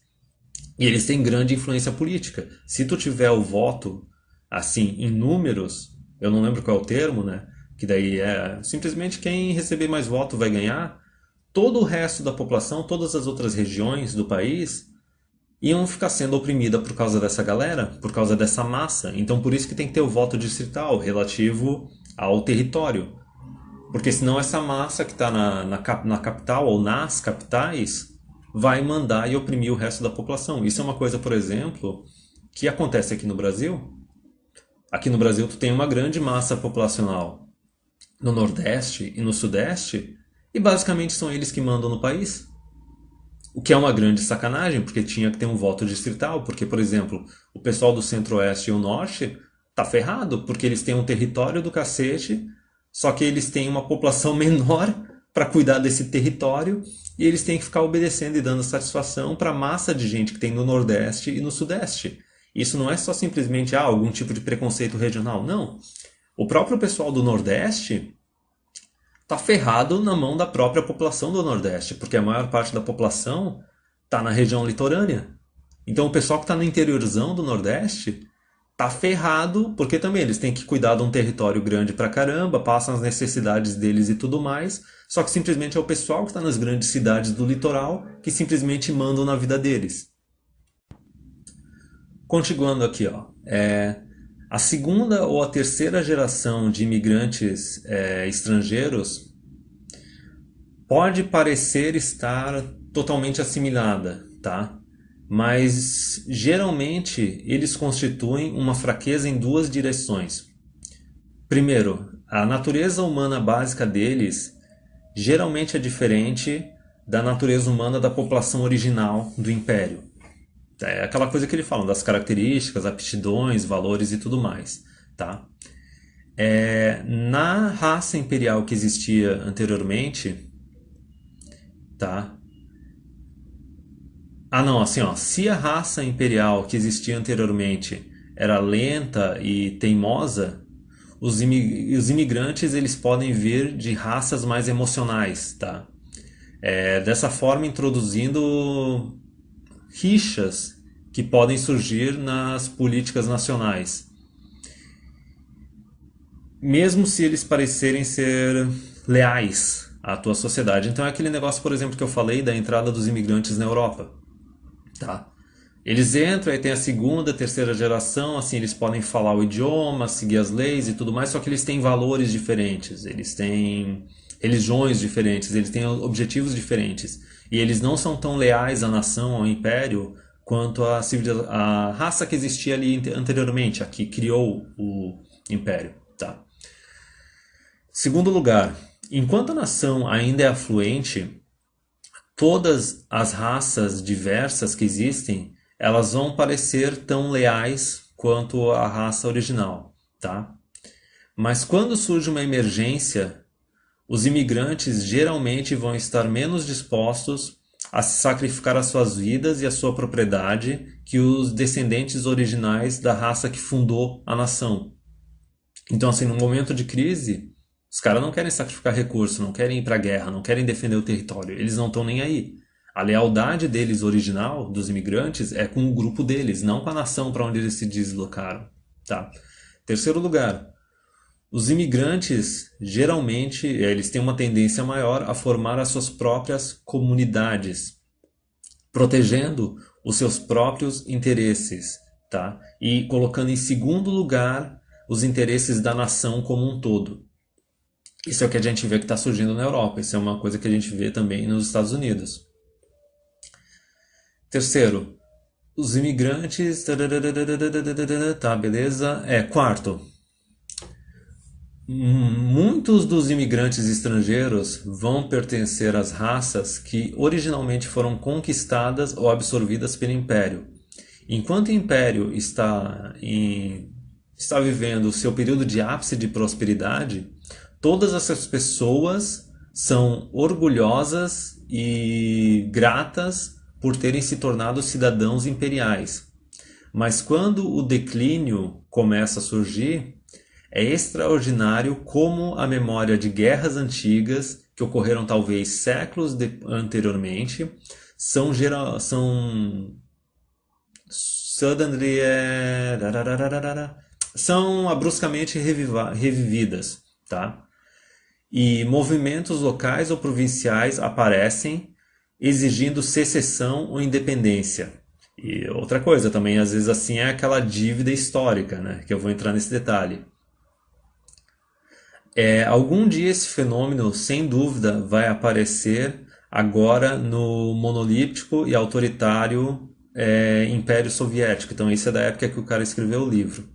E eles têm grande influência política. Se tu tiver o voto, assim, em números, eu não lembro qual é o termo, né? Que daí é simplesmente quem receber mais voto vai ganhar. Todo o resto da população, todas as outras regiões do país, iam ficar sendo oprimida por causa dessa galera, por causa dessa massa. Então por isso que tem que ter o voto distrital relativo ao território. Porque senão essa massa que está na capital ou nas capitais vai mandar e oprimir o resto da população. Isso é uma coisa, por exemplo, que acontece aqui no Brasil. Aqui no Brasil tu tem uma grande massa populacional no Nordeste e no Sudeste, e basicamente são eles que mandam no país. O que é uma grande sacanagem, porque tinha que ter um voto distrital, porque, por exemplo, o pessoal do Centro-Oeste e o Norte tá ferrado, porque eles têm um território do cacete, só que eles têm uma população menor para cuidar desse território, e eles têm que ficar obedecendo e dando satisfação para a massa de gente que tem no Nordeste e no Sudeste. Isso não é só simplesmente algum tipo de preconceito regional, não. O próprio pessoal do Nordeste tá ferrado na mão da própria população do Nordeste, porque a maior parte da população tá na região litorânea. Então o pessoal que está no interiorzão do Nordeste tá ferrado, porque também eles têm que cuidar de um território grande pra caramba, passam as necessidades deles e tudo mais, só que simplesmente é o pessoal que está nas grandes cidades do litoral que simplesmente mandam na vida deles. Continuando aqui, ó, a segunda ou a terceira geração de imigrantes estrangeiros pode parecer estar totalmente assimilada, tá? Mas geralmente eles constituem uma fraqueza em duas direções. Primeiro, a natureza humana básica deles geralmente é diferente da natureza humana da população original do Império. É aquela coisa que ele fala das características, aptidões, valores e tudo mais, tá? Na raça imperial que existia anteriormente, tá? Ah, não, assim, ó, se a raça imperial que existia anteriormente era lenta e teimosa, os imigrantes eles podem vir de raças mais emocionais, tá? Dessa forma, introduzindo rixas que podem surgir nas políticas nacionais, mesmo se eles parecerem ser leais à tua sociedade. Então é aquele negócio, por exemplo, que eu falei da entrada dos imigrantes na Europa, tá? Eles entram, aí tem a segunda, terceira geração, assim, eles podem falar o idioma, seguir as leis e tudo mais, só que eles têm valores diferentes, eles têm religiões diferentes, eles têm objetivos diferentes. E eles não são tão leais à nação, ao império, quanto a raça que existia ali anteriormente, a que criou o império, tá? Segundo lugar, enquanto a nação ainda é afluente, todas as raças diversas que existem, elas vão parecer tão leais quanto a raça original, tá? Mas quando surge uma emergência, os imigrantes geralmente vão estar menos dispostos a sacrificar as suas vidas e a sua propriedade que os descendentes originais da raça que fundou a nação. Então, assim, no momento de crise, os caras não querem sacrificar recursos, não querem ir para a guerra, não querem defender o território. Eles não estão nem aí. A lealdade deles original, dos imigrantes, é com o grupo deles, não com a nação para onde eles se deslocaram. Tá? Terceiro lugar, os imigrantes, geralmente, eles têm uma tendência maior a formar as suas próprias comunidades, protegendo os seus próprios interesses, tá? E colocando em segundo lugar os interesses da nação como um todo. Isso é o que a gente vê que está surgindo na Europa, isso é uma coisa que a gente vê também nos Estados Unidos. Terceiro, os imigrantes... Tá, beleza. Quarto, muitos dos imigrantes estrangeiros vão pertencer às raças que originalmente foram conquistadas ou absorvidas pelo Império. Enquanto o Império está vivendo o seu período de ápice de prosperidade, todas essas pessoas são orgulhosas e gratas por terem se tornado cidadãos imperiais. Mas quando o declínio começa a surgir, É extraordinário como a memória de guerras antigas, que ocorreram talvez anteriormente, são suddenly são bruscamente revividas, tá? E movimentos locais ou provinciais aparecem exigindo secessão ou independência. E outra coisa também, às vezes assim, é aquela dívida histórica, né? Que eu vou entrar nesse detalhe. Algum dia esse fenômeno, sem dúvida, vai aparecer agora no monolítico e autoritário Império Soviético. Então isso é da época que o cara escreveu o livro.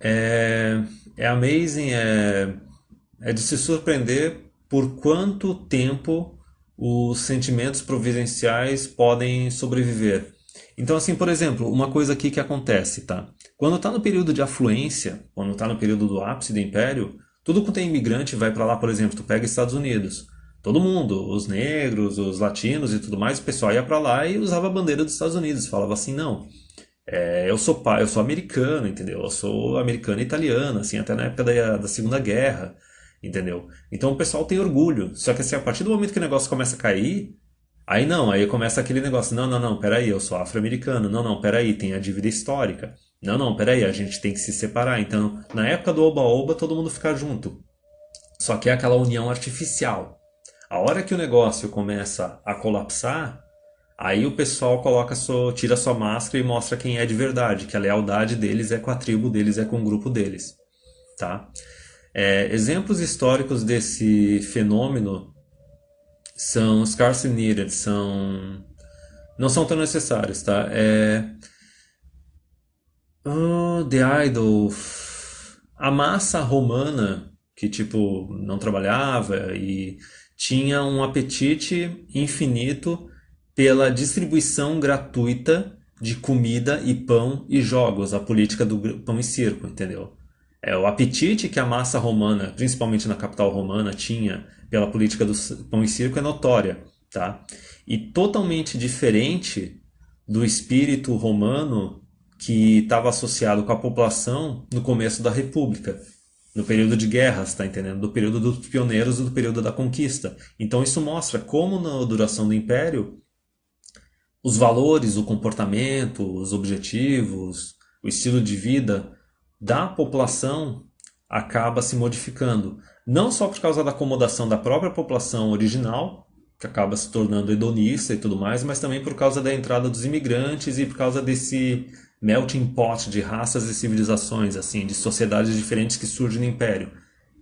É amazing, é de se surpreender por quanto tempo os sentimentos providenciais podem sobreviver. Então, assim, por exemplo, uma coisa aqui que acontece, tá? Quando está no período de afluência, quando está no período do ápice do império, tudo quanto é imigrante vai para lá, por exemplo, tu pega Estados Unidos. Todo mundo, os negros, os latinos e tudo mais, o pessoal ia para lá e usava a bandeira dos Estados Unidos. Falava assim, não, eu sou americano, entendeu? Eu sou americano e italiano, assim, até na época da Segunda Guerra, entendeu? Então o pessoal tem orgulho. Só que assim, a partir do momento que o negócio começa a cair, aí não, aí começa aquele negócio, não, não, não, peraí, eu sou afro-americano, não, não, peraí, tem a dívida histórica. Não, não, peraí, a gente tem que se separar. Então, na época do Oba-Oba, todo mundo fica junto. Só que é aquela união artificial. A hora que o negócio começa a colapsar, aí o pessoal tira sua máscara e mostra quem é de verdade, que a lealdade deles é com a tribo deles, é com o grupo deles, tá? Exemplos históricos desse fenômeno são scarcely needed, não são tão necessários, tá? The Idol, a massa romana que tipo não trabalhava e tinha um apetite infinito pela distribuição gratuita de comida e pão e jogos, a política do pão e circo, entendeu? O apetite que a massa romana, principalmente na capital romana, tinha pela política do pão e circo é notória, tá? E totalmente diferente do espírito romano que estava associado com a população no começo da República, no período de guerras, tá entendendo? Do período dos pioneiros e do período da conquista. Então isso mostra como na duração do Império os valores, o comportamento, os objetivos, o estilo de vida da população acaba se modificando. Não só por causa da acomodação da própria população original, que acaba se tornando hedonista e tudo mais, mas também por causa da entrada dos imigrantes e por causa desse melting pot de raças e civilizações, assim, de sociedades diferentes que surgem no Império.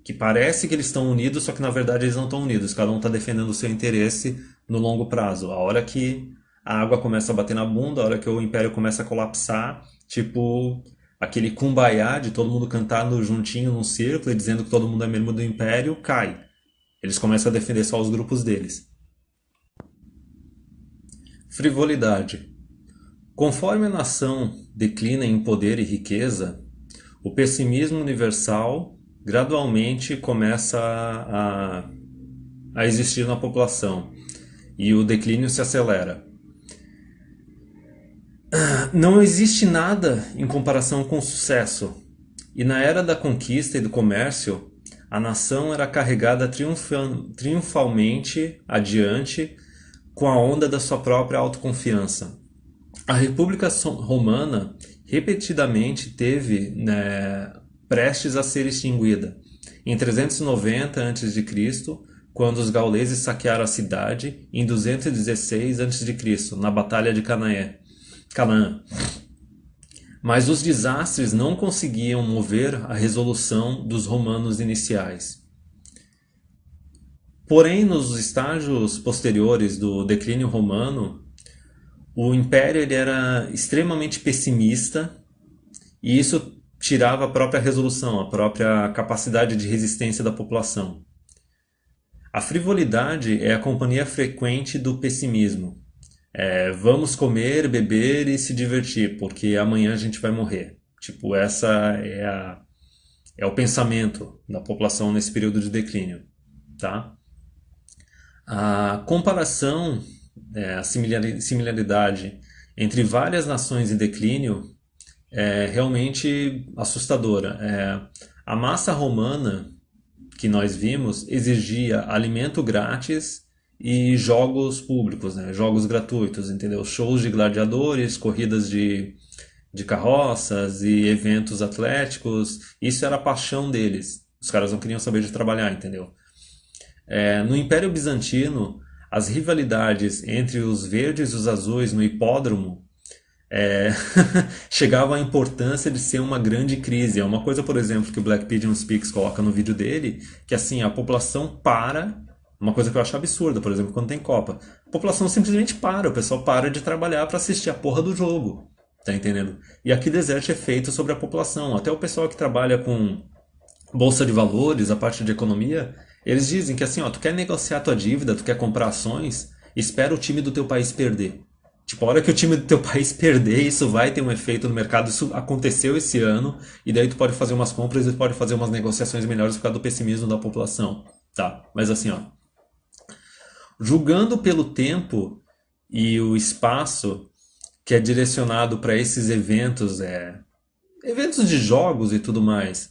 Que parece que eles estão unidos, só que na verdade eles não estão unidos. Cada um está defendendo o seu interesse no longo prazo. A hora que a água começa a bater na bunda, a hora que o Império começa a colapsar, tipo aquele kumbaya de todo mundo cantando juntinho num círculo e dizendo que todo mundo é membro do Império, cai. Eles começam a defender só os grupos deles. Frivolidade. Conforme a nação declina em poder e riqueza, o pessimismo universal gradualmente começa a existir na população e o declínio se acelera. Não existe nada em comparação com o sucesso, e na era da conquista e do comércio, a nação era carregada triunfalmente adiante com a onda da sua própria autoconfiança. A República Romana repetidamente teve, né, prestes a ser extinguida. Em 390 a.C., quando os gauleses saquearam a cidade, em 216 a.C., na Batalha de Canaã. Mas os desastres não conseguiam mover a resolução dos romanos iniciais. Porém, nos estágios posteriores do declínio romano, o império ele era extremamente pessimista e isso tirava a própria resolução, a própria capacidade de resistência da população. A frivolidade é a companhia frequente do pessimismo. Vamos comer, beber e se divertir, porque amanhã a gente vai morrer. Tipo, essa é o pensamento da população nesse período de declínio, tá? A comparação, a similaridade entre várias nações em declínio é realmente assustadora. A massa romana que nós vimos exigia alimento grátis e jogos públicos, né? Jogos gratuitos, entendeu? Shows de gladiadores, corridas de carroças e eventos atléticos. Isso era a paixão deles. Os caras não queriam saber de trabalhar, entendeu? No Império Bizantino, as rivalidades entre os verdes e os azuis no hipódromo é, chegavam à importância de ser uma grande crise. É uma coisa, por exemplo, que o Black Pigeon Speaks coloca no vídeo dele, que assim, a população para, uma coisa que eu acho absurda, por exemplo, quando tem Copa. A população simplesmente para, o pessoal para de trabalhar para assistir a porra do jogo. Tá entendendo? E aqui exerce efeito sobre a população. Até o pessoal que trabalha com bolsa de valores, a parte de economia, eles dizem que assim, ó, tu quer negociar tua dívida, tu quer comprar ações, espera o time do teu país perder. Tipo, a hora que o time do teu país perder, isso vai ter um efeito no mercado. Isso aconteceu esse ano, e daí tu pode fazer umas compras e tu pode fazer umas negociações melhores por causa do pessimismo da população. Tá, mas assim, ó, julgando pelo tempo e o espaço que é direcionado para esses eventos, eventos de jogos e tudo mais,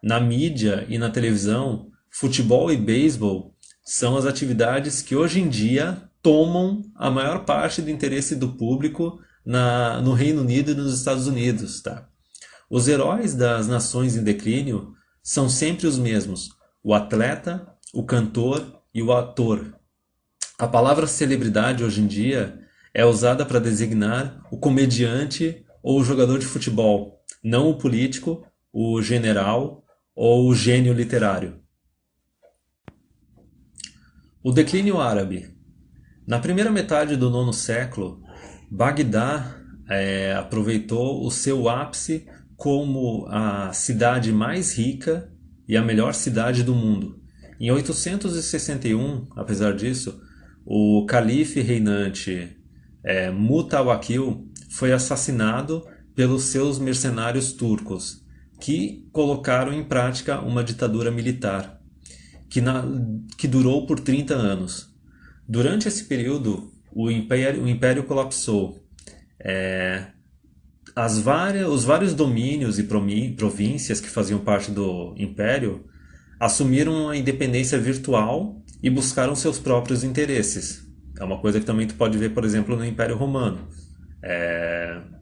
na mídia e na televisão, futebol e beisebol são as atividades que hoje em dia tomam a maior parte do interesse do público no Reino Unido e nos Estados Unidos, tá? Os heróis das nações em declínio são sempre os mesmos: o atleta, o cantor e o ator. A palavra celebridade hoje em dia é usada para designar o comediante ou o jogador de futebol, não o político, o general ou o gênio literário. O declínio árabe. Na primeira metade do nono século, Bagdá aproveitou o seu ápice como a cidade mais rica e a melhor cidade do mundo. Em 861, apesar disso, o calife reinante Mutawakil foi assassinado pelos seus mercenários turcos, que colocaram em prática uma ditadura militar, que durou por 30 anos. Durante esse período, o império colapsou. Os vários domínios e províncias que faziam parte do império assumiram a independência virtual e buscaram seus próprios interesses. É uma coisa que também tu pode ver, por exemplo, no Império Romano.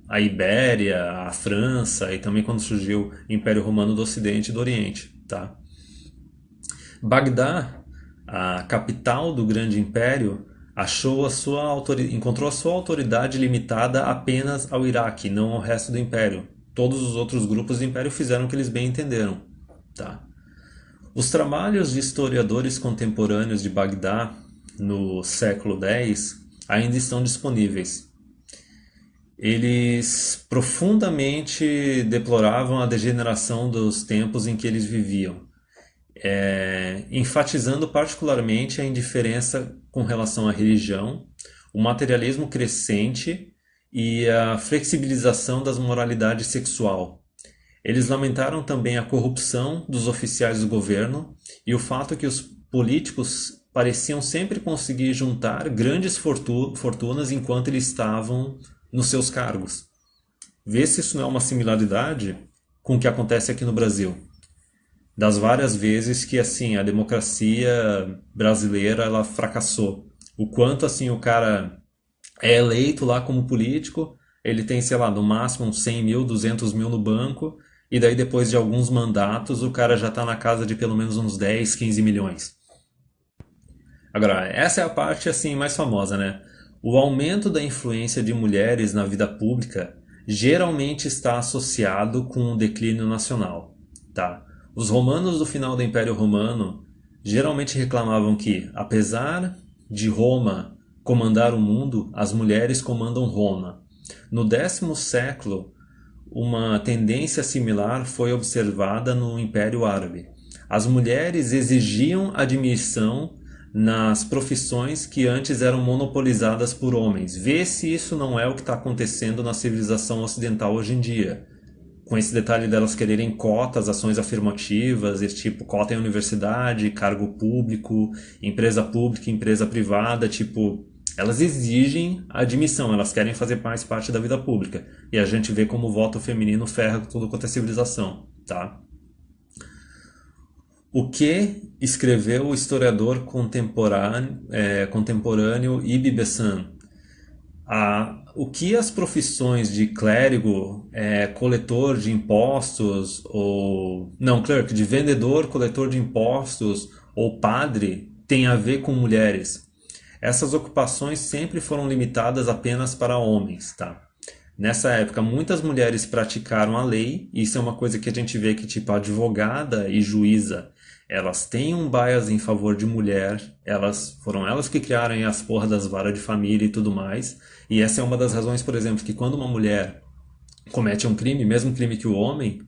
A Ibéria, a França e também quando surgiu o Império Romano do Ocidente e do Oriente. Tá? Bagdá, a capital do grande império, encontrou a sua autoridade limitada apenas ao Iraque, não ao resto do império. Todos os outros grupos do império fizeram o que eles bem entenderam. Tá? Os trabalhos de historiadores contemporâneos de Bagdá no século X ainda estão disponíveis. Eles profundamente deploravam a degeneração dos tempos em que eles viviam, enfatizando particularmente a indiferença com relação à religião, o materialismo crescente e a flexibilização das moralidades sexual. Eles lamentaram também a corrupção dos oficiais do governo e o fato que os políticos pareciam sempre conseguir juntar grandes fortunas enquanto eles estavam nos seus cargos. Vê se isso não é uma similaridade com o que acontece aqui no Brasil. Das várias vezes que assim a democracia brasileira ela fracassou. O quanto assim o cara é eleito lá como político, ele tem, sei lá, no máximo uns 100 mil, 200 mil no banco, e daí depois de alguns mandatos o cara já está na casa de pelo menos uns 10, 15 milhões. Agora, essa é a parte assim mais famosa, né? O aumento da influência de mulheres na vida pública geralmente está associado com um declínio nacional, tá? Os romanos do final do Império Romano geralmente reclamavam que, apesar de Roma comandar o mundo, as mulheres comandam Roma. No 10º século, uma tendência similar foi observada no Império Árabe. As mulheres exigiam admissão nas profissões que antes eram monopolizadas por homens. Vê se isso não é o que está acontecendo na civilização ocidental hoje em dia. Com esse detalhe delas quererem cotas, ações afirmativas, esse tipo cota em universidade, cargo público, empresa privada, tipo Elas exigem a admissão, elas querem fazer mais parte da vida pública. E a gente vê como o voto feminino ferra tudo quanto é civilização, tá? O que escreveu o historiador contemporâneo Ibn Bessan? O que as profissões de clérigo, coletor de impostos, ou. Não, clerk, de vendedor, coletor de impostos, ou padre, tem a ver com mulheres? Essas ocupações sempre foram limitadas apenas para homens, tá? Nessa época, muitas mulheres praticaram a lei, e isso é uma coisa que a gente vê que, tipo, a advogada e juíza, elas têm um bias em favor de mulher, foram elas que criaram as porra das varas de família e tudo mais, e essa é uma das razões, por exemplo, que quando uma mulher comete um crime, mesmo crime que o homem,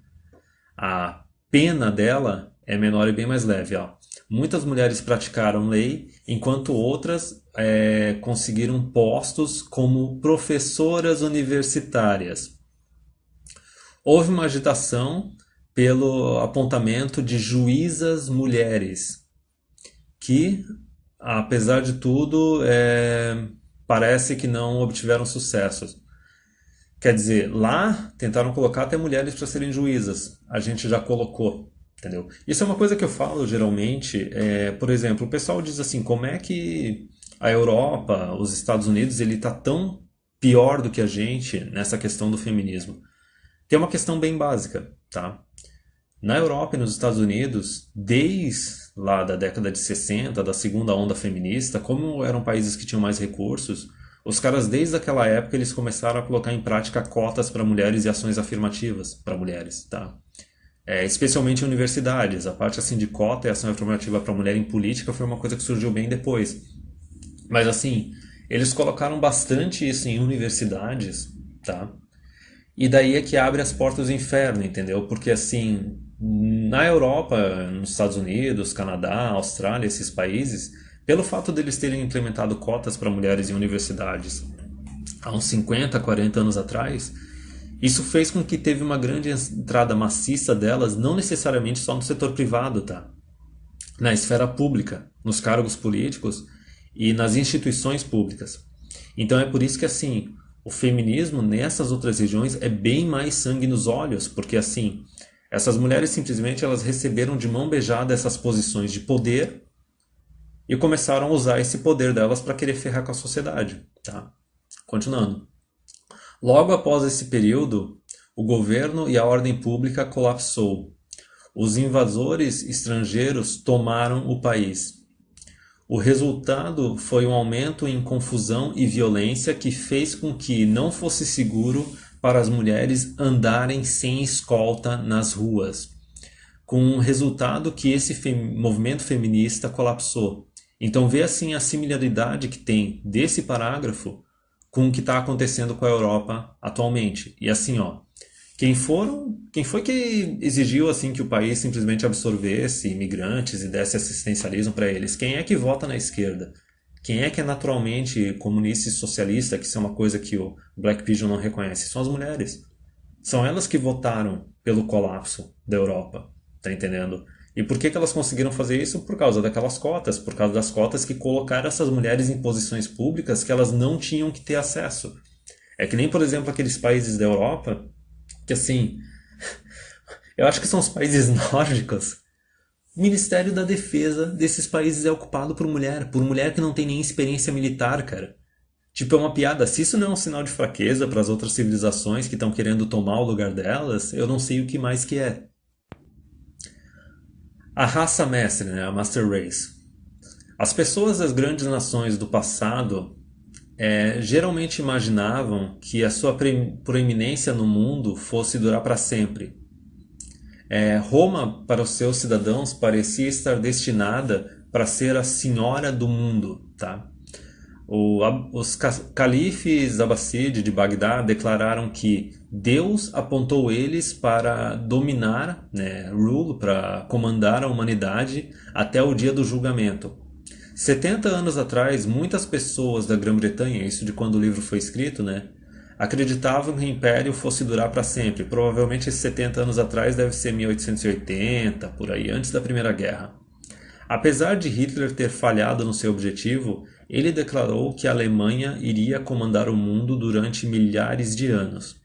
a pena dela é menor e bem mais leve, ó. Muitas mulheres praticaram lei, enquanto outras conseguiram postos como professoras universitárias. Houve uma agitação pelo apontamento de juízas mulheres, que, apesar de tudo, parece que não obtiveram sucesso. Quer dizer, lá tentaram colocar até mulheres para serem juízas. A gente já colocou, entendeu? Isso é uma coisa que eu falo geralmente. Por exemplo, o pessoal diz assim, como é que a Europa, os Estados Unidos, ele está tão pior do que a gente nessa questão do feminismo? Tem uma questão bem básica, tá? Na Europa e nos Estados Unidos, desde lá da década de 60, da segunda onda feminista, como eram países que tinham mais recursos, os caras desde aquela época eles começaram a colocar em prática cotas para mulheres e ações afirmativas para mulheres, tá? Especialmente em universidades. A parte assim de cota e ação afirmativa para mulher em política foi uma coisa que surgiu bem depois. Mas assim, eles colocaram bastante isso em universidades, tá? E daí é que abre as portas do inferno, entendeu? Porque assim, na Europa, nos Estados Unidos, Canadá, Austrália, esses países, pelo fato deles terem implementado cotas para mulheres em universidades há uns 50, 40 anos atrás, isso fez com que teve uma grande entrada maciça delas, não necessariamente só no setor privado, tá? Na esfera pública, nos cargos políticos e nas instituições públicas. Então é por isso que assim, o feminismo nessas outras regiões é bem mais sangue nos olhos, porque assim, essas mulheres simplesmente elas receberam de mão beijada essas posições de poder e começaram a usar esse poder delas para querer ferrar com a sociedade, tá? Continuando. Logo após esse período, o governo e a ordem pública colapsou. Os invasores estrangeiros tomaram o país. O resultado foi um aumento em confusão e violência que fez com que não fosse seguro para as mulheres andarem sem escolta nas ruas, com o resultado que esse movimento feminista colapsou. Então vê assim a similaridade que tem desse parágrafo com o que está acontecendo com a Europa atualmente. E assim, ó, quem foi que exigiu assim que o país simplesmente absorvesse imigrantes e desse assistencialismo para eles? Quem é que vota na esquerda? Quem é que é naturalmente comunista e socialista, que isso é uma coisa que o Black Pigeon não reconhece? São as mulheres. São elas que votaram pelo colapso da Europa, tá entendendo? E por que elas conseguiram fazer isso? Por causa daquelas cotas, por causa das cotas que colocaram essas mulheres em posições públicas que elas não tinham que ter acesso. É que nem, por exemplo, aqueles países da Europa que assim, eu acho que são os países nórdicos. O Ministério da Defesa desses países é ocupado por mulher que não tem nem experiência militar, cara. Tipo, é uma piada. Se isso não é um sinal de fraqueza para as outras civilizações que estão querendo tomar o lugar delas, eu não sei o que mais que é. A raça mestre, né? A Master Race. As pessoas das grandes nações do passado geralmente imaginavam que a sua proeminência no mundo fosse durar para sempre. Roma, para os seus cidadãos, parecia estar destinada para ser a senhora do mundo. Tá? Os califes Abbasside de Bagdá declararam que Deus apontou eles para dominar, né, rule, para comandar a humanidade até o dia do julgamento. 70 anos atrás, muitas pessoas da Grã-Bretanha, isso de quando o livro foi escrito, né, acreditavam que o Império fosse durar para sempre. Provavelmente esses 70 anos atrás deve ser 1880, por aí, antes da Primeira Guerra. Apesar de Hitler ter falhado no seu objetivo, ele declarou que a Alemanha iria comandar o mundo durante milhares de anos.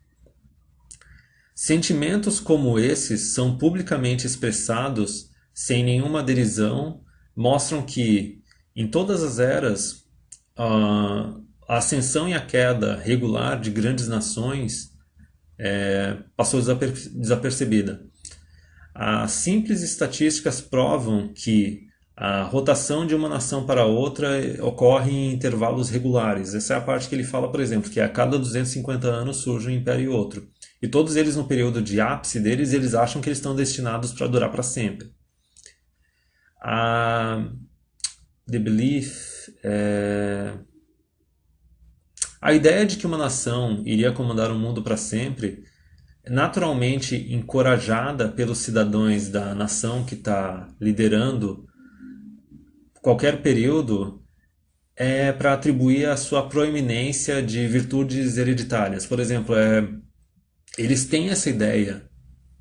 Sentimentos como esses são publicamente expressados sem nenhuma adesão, mostram que, em todas as eras, a ascensão e a queda regular de grandes nações passou desapercebida. As simples estatísticas provam que a rotação de uma nação para outra ocorre em intervalos regulares. Essa é a parte que ele fala, por exemplo, que a cada 250 anos surge um império e outro. E todos eles, no período de ápice deles, eles acham que eles estão destinados para durar para sempre. The Belief a ideia de que uma nação iria comandar o mundo para sempre, naturalmente encorajada pelos cidadãos da nação que está liderando qualquer período, é para atribuir a sua proeminência de virtudes hereditárias. Por exemplo, eles têm essa ideia,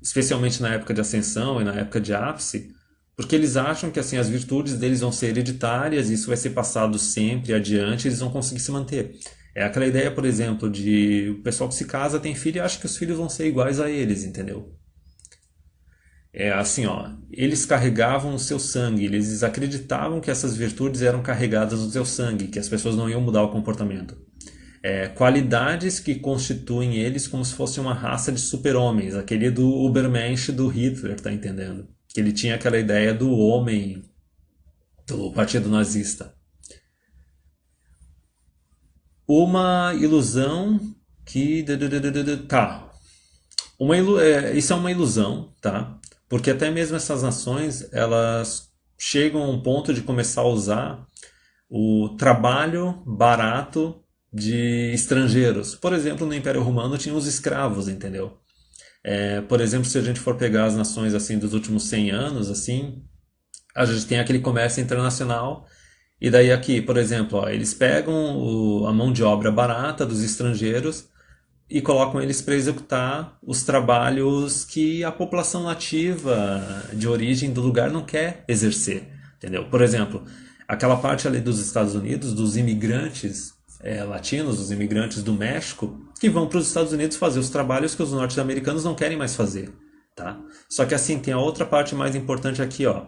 especialmente na época de ascensão e na época de ápice, porque eles acham que assim as virtudes deles vão ser hereditárias, isso vai ser passado sempre adiante, eles vão conseguir se manter. É aquela ideia, por exemplo, de o pessoal que se casa tem filho e acha que os filhos vão ser iguais a eles, entendeu? É assim, ó, eles carregavam o seu sangue, eles acreditavam que essas virtudes eram carregadas no seu sangue, que as pessoas não iam mudar o comportamento. Qualidades que constituem eles como se fosse uma raça de super-homens, aquele do Übermensch do Hitler, tá entendendo? Que ele tinha aquela ideia do homem do partido nazista. Uma ilusão que... Tá. Isso é uma ilusão, tá? Porque até mesmo essas nações, elas chegam a um ponto de começar a usar o trabalho barato de estrangeiros. Por exemplo, no Império Romano tinha os escravos, entendeu? Por exemplo, se a gente for pegar as nações assim dos últimos 100 anos, assim, a gente tem aquele comércio internacional. E daí aqui, por exemplo, ó, eles pegam a mão de obra barata dos estrangeiros e colocam eles para executar os trabalhos que a população nativa de origem do lugar não quer exercer, entendeu? Por exemplo, aquela parte ali dos Estados Unidos, dos imigrantes latinos, os imigrantes do México, que vão para os Estados Unidos fazer os trabalhos que os norte-americanos não querem mais fazer, tá? Só que assim, tem a outra parte mais importante aqui, ó.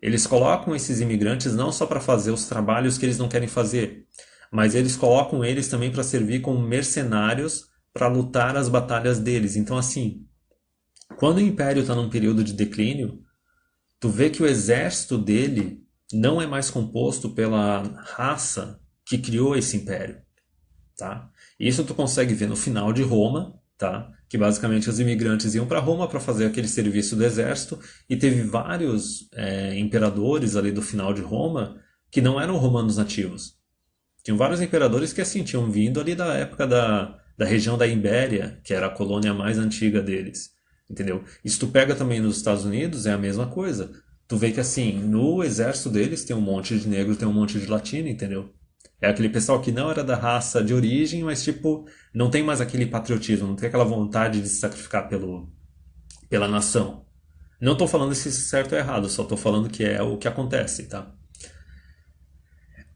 Eles colocam esses imigrantes não só para fazer os trabalhos que eles não querem fazer, mas eles colocam eles também para servir como mercenários para lutar as batalhas deles. Então, assim, quando o Império está num período de declínio, tu vê que o exército dele não é mais composto pela raça que criou esse império, tá? Isso tu consegue ver no final de Roma, tá? Que basicamente os imigrantes iam para Roma para fazer aquele serviço do exército e teve vários imperadores ali do final de Roma que não eram romanos nativos. Tinham vários imperadores que assim tinham vindo ali da época da região da Ibéria, que era a colônia mais antiga deles, entendeu? E se tu pega também nos Estados Unidos, é a mesma coisa. Tu vê que assim, no exército deles tem um monte de negro, tem um monte de latino, entendeu? É aquele pessoal que não era da raça de origem, mas tipo, não tem mais aquele patriotismo, não tem aquela vontade de se sacrificar pela nação. Não estou falando se isso é certo ou errado, só estou falando que é o que acontece, tá?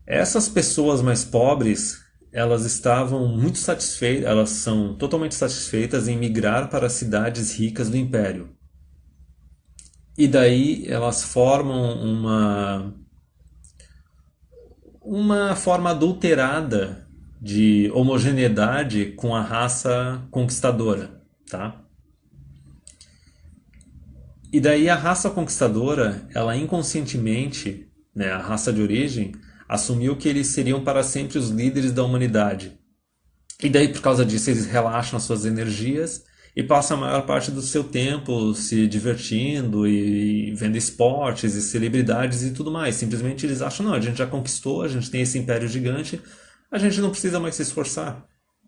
Essas pessoas mais pobres, elas estavam muito satisfeitas, elas são totalmente satisfeitas em migrar para as cidades ricas do Império. E daí elas formam uma forma adulterada de homogeneidade com a raça conquistadora, tá? E daí a raça conquistadora, ela inconscientemente, né, a raça de origem, assumiu que eles seriam para sempre os líderes da humanidade. E daí, por causa disso, eles relaxam as suas energias e passam a maior parte do seu tempo se divertindo e vendo esportes e celebridades e tudo mais. Simplesmente eles acham, não, a gente já conquistou, a gente tem esse império gigante, a gente não precisa mais se esforçar.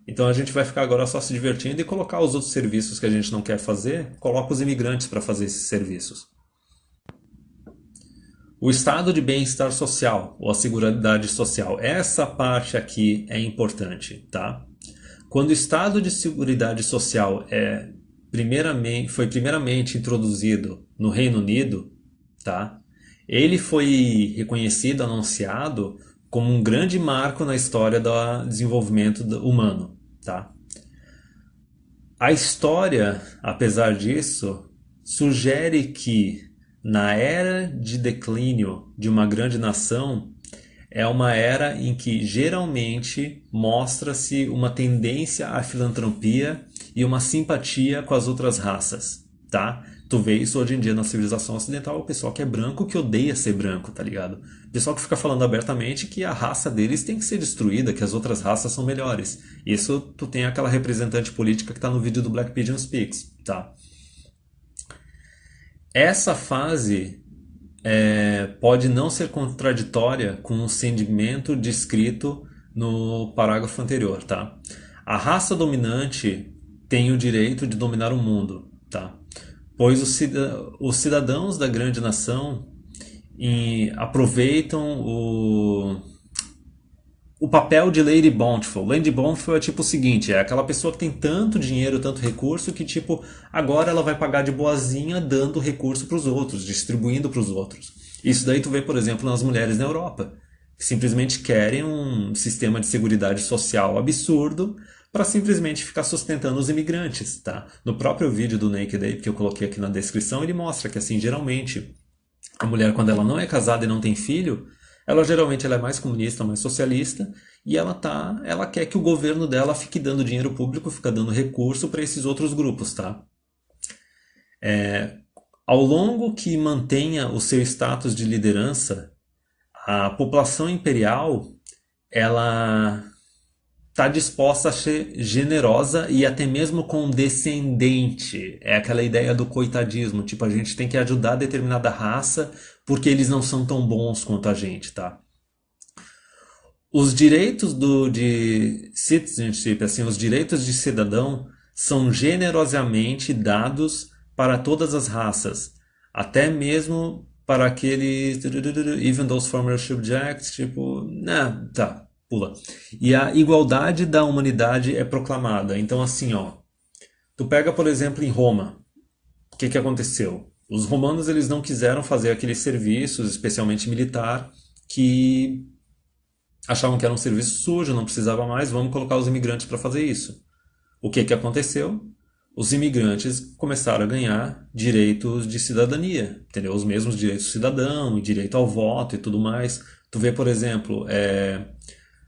Então a gente vai ficar agora só se divertindo e colocar os outros serviços que a gente não quer fazer, coloca os imigrantes para fazer esses serviços. O estado de bem-estar social, ou a seguridade social, essa parte aqui é importante, tá? Quando o estado de seguridade social foi primeiramente introduzido no Reino Unido, tá? Ele foi reconhecido, anunciado como um grande marco na história do desenvolvimento humano, tá? A história, apesar disso, sugere que na era de declínio de uma grande nação é uma era em que geralmente mostra-se uma tendência à filantropia e uma simpatia com as outras raças, tá? Tu vê isso hoje em dia na civilização ocidental, o pessoal que é branco que odeia ser branco, tá ligado? O pessoal que fica falando abertamente que a raça deles tem que ser destruída, que as outras raças são melhores. Isso tu tem aquela representante política que tá no vídeo do Black Pigeon Speaks, tá? Essa fase pode não ser contraditória com o sentimento descrito no parágrafo anterior, tá? A raça dominante tem o direito de dominar o mundo, tá? Pois os cidadãos da grande nação aproveitam o papel de Lady Bountiful. Lady Bountiful é tipo o seguinte, é aquela pessoa que tem tanto dinheiro, tanto recurso, que tipo, agora ela vai pagar de boazinha dando recurso para os outros, distribuindo para os outros. Isso daí tu vê, por exemplo, nas mulheres na Europa, que simplesmente querem um sistema de seguridade social absurdo para simplesmente ficar sustentando os imigrantes, tá? No próprio vídeo do Naked Ape que eu coloquei aqui na descrição, ele mostra que assim, geralmente, a mulher quando ela não é casada e não tem filho, ela geralmente ela é mais comunista, mais socialista, e ela quer que o governo dela fique dando dinheiro público, fica dando recurso para esses outros grupos, tá? Ao longo que mantenha o seu status de liderança, a população imperial ela está disposta a ser generosa e até mesmo condescendente. É aquela ideia do coitadismo, tipo, a gente tem que ajudar determinada raça porque eles não são tão bons quanto a gente, tá? Os direitos de citizenship, assim, os direitos de cidadão são generosamente dados para todas as raças, até mesmo para aqueles even those former subjects, tipo, tá, pula. E a igualdade da humanidade é proclamada. Então assim, ó, tu pega, por exemplo, em Roma, o que aconteceu? Os romanos eles não quiseram fazer aqueles serviços, especialmente militar, que achavam que era um serviço sujo, não precisava mais, vamos colocar os imigrantes para fazer isso. O que aconteceu? Os imigrantes começaram a ganhar direitos de cidadania, entendeu? Os mesmos direitos do cidadão, e direito ao voto e tudo mais. Tu vê, por exemplo,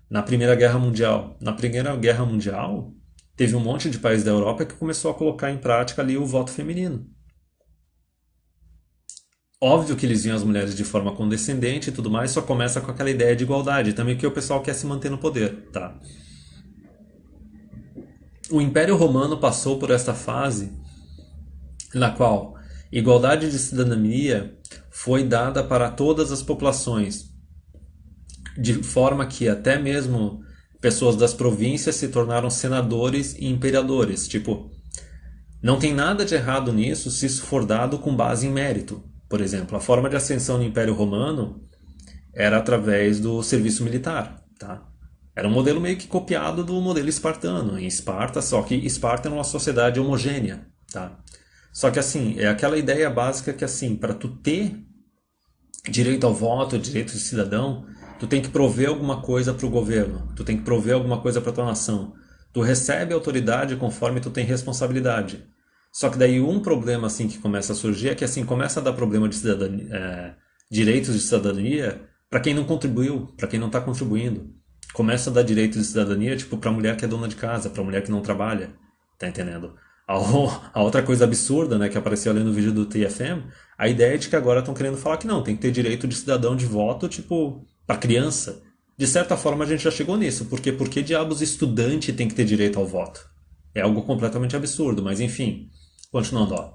na Primeira Guerra Mundial. Na Primeira Guerra Mundial, teve um monte de países da Europa que começou a colocar em prática ali o voto feminino. Óbvio que eles viam as mulheres de forma condescendente e tudo mais, só começa com aquela ideia de igualdade, também que o pessoal quer se manter no poder, tá? O Império Romano passou por esta fase na qual igualdade de cidadania foi dada para todas as populações, de forma que até mesmo pessoas das províncias se tornaram senadores e imperadores. Tipo, não tem nada de errado nisso se isso for dado com base em mérito. Por exemplo, a forma de ascensão no Império Romano era através do serviço militar, tá? Era um modelo meio que copiado do modelo espartano, em Esparta, só que Esparta era uma sociedade homogênea, tá? Só que assim, é aquela ideia básica que assim, para tu ter direito ao voto, direito de cidadão, tu tem que prover alguma coisa para o governo, tu tem que prover alguma coisa para tua nação. Tu recebe autoridade conforme tu tem responsabilidade. Só que daí um problema assim que começa a surgir é que assim começa a dar problema de cidadania, direitos de cidadania para quem não contribuiu, para quem não está contribuindo. Começa a dar direitos de cidadania tipo para mulher que é dona de casa, para mulher que não trabalha, tá entendendo? A outra coisa absurda, né, que apareceu ali no vídeo do TFM, a ideia é de que agora estão querendo falar que não, tem que ter direito de cidadão de voto, tipo, para criança. De certa forma a gente já chegou nisso, porque por que diabos estudante tem que ter direito ao voto? É algo completamente absurdo, mas enfim, continuando, ó.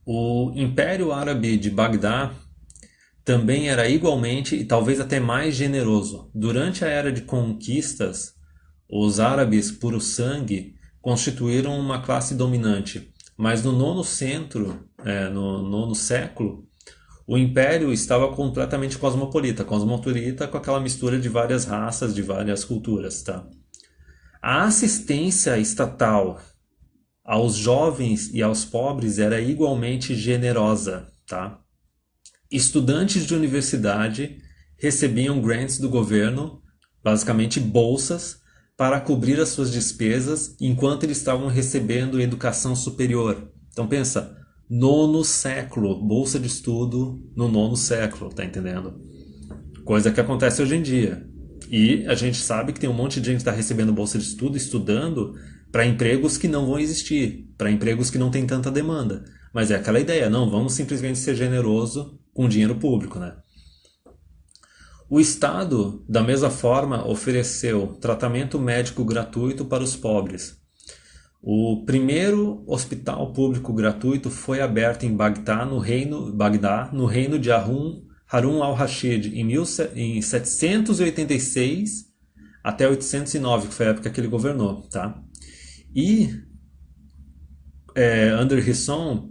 O Império Árabe de Bagdá também era igualmente e talvez até mais generoso. Durante a era de conquistas, os árabes puro sangue constituíram uma classe dominante, mas no no nono século, o império estava completamente cosmopolita com aquela mistura de várias raças, de várias culturas, tá? A assistência estatal aos jovens e aos pobres era igualmente generosa, tá? Estudantes de universidade recebiam grants do governo, basicamente bolsas, para cobrir as suas despesas enquanto eles estavam recebendo educação superior. Então pensa, nono século, bolsa de estudo no nono século, tá entendendo? Coisa que acontece hoje em dia. E a gente sabe que tem um monte de gente que está recebendo bolsa de estudo, estudando para empregos que não vão existir, para empregos que não tem tanta demanda. Mas é aquela ideia, não, vamos simplesmente ser generoso com o dinheiro público, né? O Estado, da mesma forma, ofereceu tratamento médico gratuito para os pobres. O primeiro hospital público gratuito foi aberto em Bagdá, no reino de Harun al-Rashid, em 786 até 809, que foi a época que ele governou. Tá? E under his son,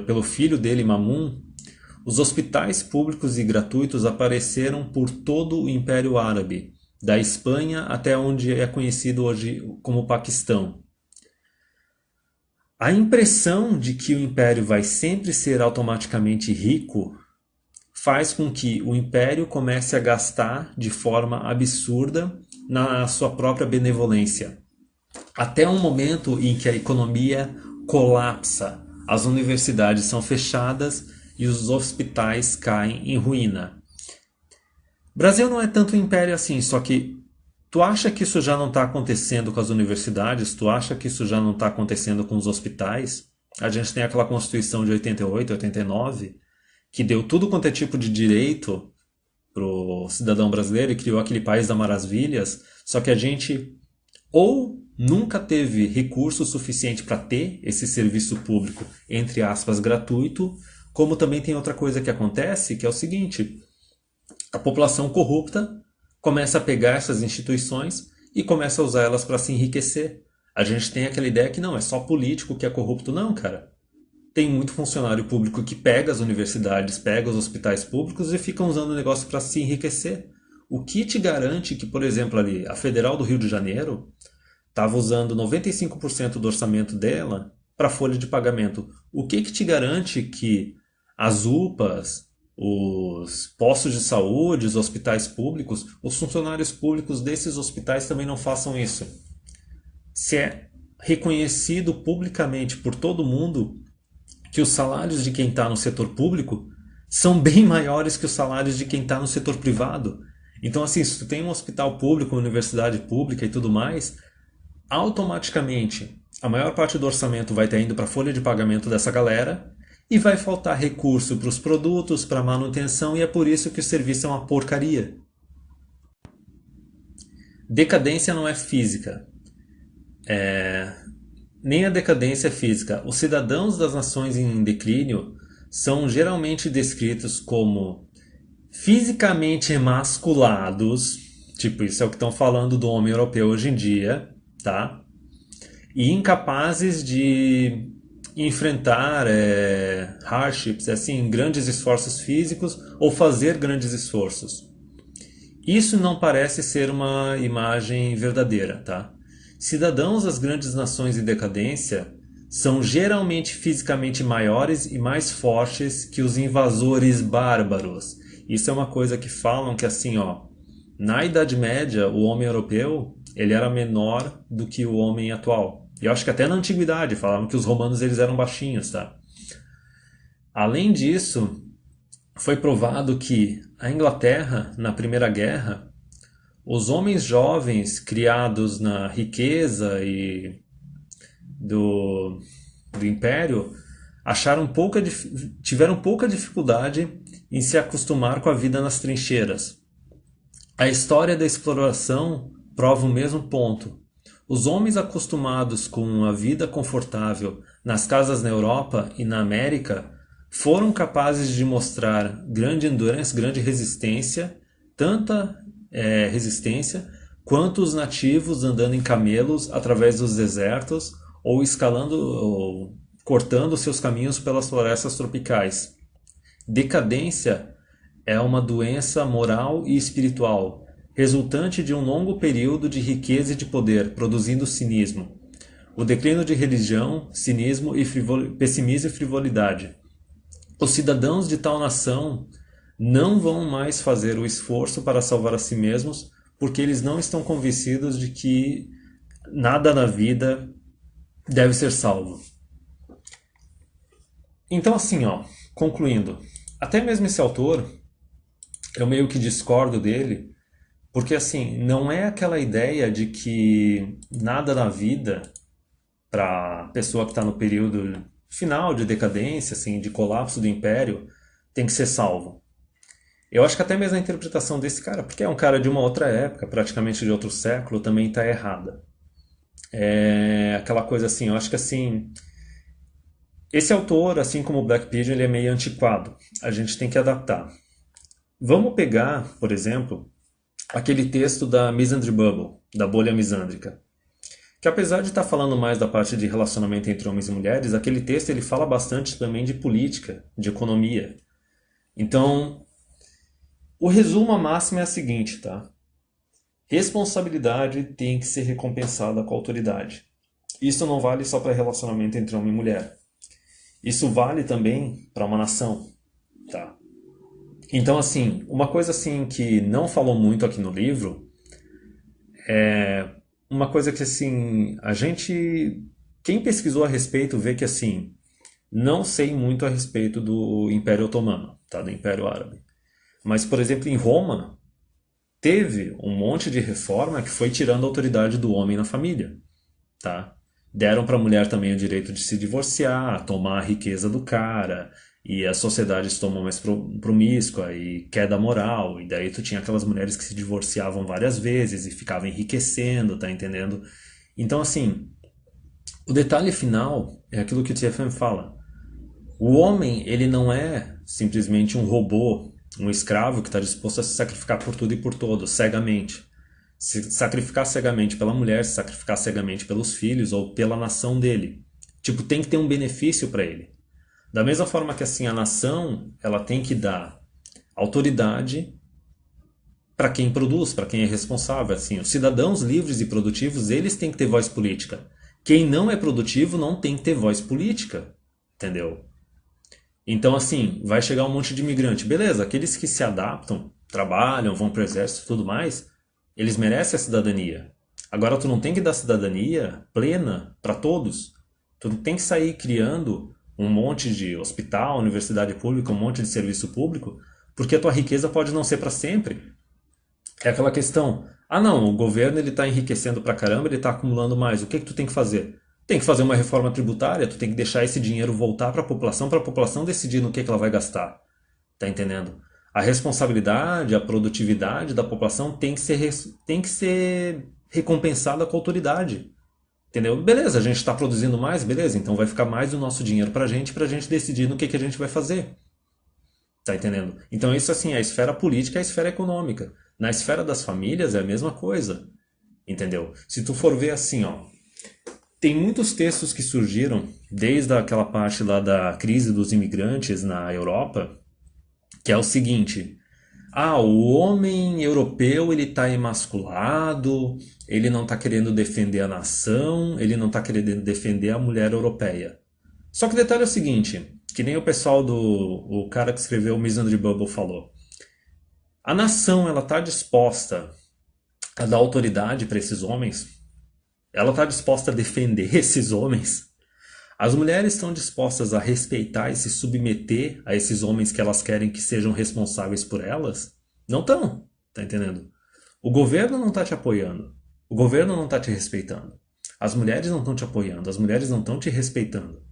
pelo filho dele, Mamun, os hospitais públicos e gratuitos apareceram por todo o Império Árabe, da Espanha até onde é conhecido hoje como Paquistão. A impressão de que o Império vai sempre ser automaticamente rico faz com que o Império comece a gastar de forma absurda na sua própria benevolência. Até um momento em que a economia colapsa, as universidades são fechadas e os hospitais caem em ruína. O Brasil não é tanto um império assim, só que tu acha que isso já não está acontecendo com as universidades? Tu acha que isso já não está acontecendo com os hospitais? A gente tem aquela Constituição de 88, 89, que deu tudo quanto é tipo de direito pro cidadão brasileiro e criou aquele país das maravilhas, só que a gente ou nunca teve recurso suficiente para ter esse serviço público, entre aspas, gratuito, como também tem outra coisa que acontece, que é o seguinte, a população corrupta começa a pegar essas instituições e começa a usar elas para se enriquecer. A gente tem aquela ideia que não, é só político que é corrupto. Não, cara. Tem muito funcionário público que pega as universidades, pega os hospitais públicos e fica usando o negócio para se enriquecer. O que te garante que, por exemplo, ali, a Federal do Rio de Janeiro estava usando 95% do orçamento dela para folha de pagamento? O que te garante que as UPAs, os postos de saúde, os hospitais públicos, os funcionários públicos desses hospitais também não façam isso? Se é reconhecido publicamente por todo mundo que os salários de quem está no setor público são bem maiores que os salários de quem está no setor privado. Então, assim, se tu tem um hospital público, uma universidade pública e tudo mais, automaticamente a maior parte do orçamento vai estar indo para a folha de pagamento dessa galera e vai faltar recurso para os produtos, para a manutenção, e é por isso que o serviço é uma porcaria. Decadência não é física. Nem a decadência é física. Os cidadãos das nações em declínio são geralmente descritos como fisicamente emasculados, tipo, isso é o que estão falando do homem europeu hoje em dia, tá? E incapazes de enfrentar hardships, assim, grandes esforços físicos ou fazer grandes esforços. Isso não parece ser uma imagem verdadeira, tá? Cidadãos das grandes nações em decadência são geralmente fisicamente maiores e mais fortes que os invasores bárbaros. Isso é uma coisa que falam que assim, ó, na Idade Média, o homem europeu, ele era menor do que o homem atual. E eu acho que até na Antiguidade falavam que os romanos eles eram baixinhos, tá? Além disso, foi provado que a Inglaterra, na Primeira Guerra, os homens jovens criados na riqueza e do Império tiveram pouca dificuldade em se acostumar com a vida nas trincheiras. A história da exploração prova o mesmo ponto. Os homens acostumados com a vida confortável nas casas na Europa e na América foram capazes de mostrar grande endurance, grande resistência, tanta resistência quanto os nativos andando em camelos através dos desertos ou escalando ou cortando seus caminhos pelas florestas tropicais. Decadência é uma doença moral e espiritual, resultante de um longo período de riqueza e de poder, produzindo cinismo. O declínio de religião, cinismo e pessimismo e frivolidade. Os cidadãos de tal nação não vão mais fazer o esforço para salvar a si mesmos, porque eles não estão convencidos de que nada na vida deve ser salvo. Então, assim, ó, concluindo, até mesmo esse autor, eu meio que discordo dele, porque assim, não é aquela ideia de que nada na vida, para a pessoa que está no período final de decadência, assim, de colapso do império, tem que ser salvo. Eu acho que até mesmo a interpretação desse cara, porque é um cara de uma outra época, praticamente de outro século, também está errada. É aquela coisa assim, eu acho que assim, esse autor, assim como o Black Pigeon, ele é meio antiquado. A gente tem que adaptar. Vamos pegar, por exemplo, aquele texto da Misandry Bubble, da bolha misândrica, que apesar de estar falando mais da parte de relacionamento entre homens e mulheres, aquele texto ele fala bastante também de política, de economia. Então, o resumo máximo é a seguinte, tá? Responsabilidade tem que ser recompensada com autoridade. Isso não vale só para relacionamento entre homem e mulher. Isso vale também para uma nação, tá? Então, assim, uma coisa assim que não falou muito aqui no livro é uma coisa que assim, a gente, quem pesquisou a respeito vê que assim, não sei muito a respeito do Império Otomano, tá? Do Império Árabe. Mas, por exemplo, em Roma, teve um monte de reforma que foi tirando a autoridade do homem na família, tá? Deram para a mulher também o direito de se divorciar, tomar a riqueza do cara, e a sociedade se tornou mais promíscua e queda moral, e daí tu tinha aquelas mulheres que se divorciavam várias vezes e ficavam enriquecendo, tá entendendo? Então, assim, o detalhe final é aquilo que o TFM fala. O homem, ele não é simplesmente um robô, um escravo que está disposto a se sacrificar por tudo e por todos, cegamente. Se sacrificar cegamente pela mulher, se sacrificar cegamente pelos filhos ou pela nação dele. Tipo, tem que ter um benefício para ele. Da mesma forma que assim a nação, ela tem que dar autoridade para quem produz, para quem é responsável. Assim, os cidadãos livres e produtivos, eles têm que ter voz política. Quem não é produtivo não tem que ter voz política, entendeu? Então, assim, vai chegar um monte de imigrante. Beleza, aqueles que se adaptam, trabalham, vão para o exército e tudo mais, eles merecem a cidadania. Agora, tu não tem que dar cidadania plena para todos. Tu não tem que sair criando um monte de hospital, universidade pública, um monte de serviço público, porque a tua riqueza pode não ser para sempre. É aquela questão, ah não, o governo ele está enriquecendo pra caramba, ele está acumulando mais, o que que tu tem que fazer? Tem que fazer uma reforma tributária, tu tem que deixar esse dinheiro voltar para a população decidir no que ela vai gastar. Tá entendendo? A responsabilidade, a produtividade da população tem que ser recompensada com autoridade. Entendeu? Beleza, a gente está produzindo mais, beleza, então vai ficar mais do nosso dinheiro para a gente decidir no que a gente vai fazer. Tá entendendo? Então isso assim, é a esfera política e a esfera econômica. Na esfera das famílias é a mesma coisa. Entendeu? Se tu for ver assim, ó, tem muitos textos que surgiram desde aquela parte lá da crise dos imigrantes na Europa, que é o seguinte: ah, o homem europeu ele está emasculado, ele não está querendo defender a nação, ele não está querendo defender a mulher europeia. Só que o detalhe é o seguinte, que nem o pessoal o cara que escreveu o Misandry Bubble falou. A nação ela está disposta a dar autoridade para esses homens? Ela está disposta a defender esses homens? As mulheres estão dispostas a respeitar e se submeter a esses homens que elas querem que sejam responsáveis por elas? Não estão, tá entendendo? O governo não está te apoiando. O governo não está te respeitando. As mulheres não estão te apoiando. As mulheres não estão te respeitando.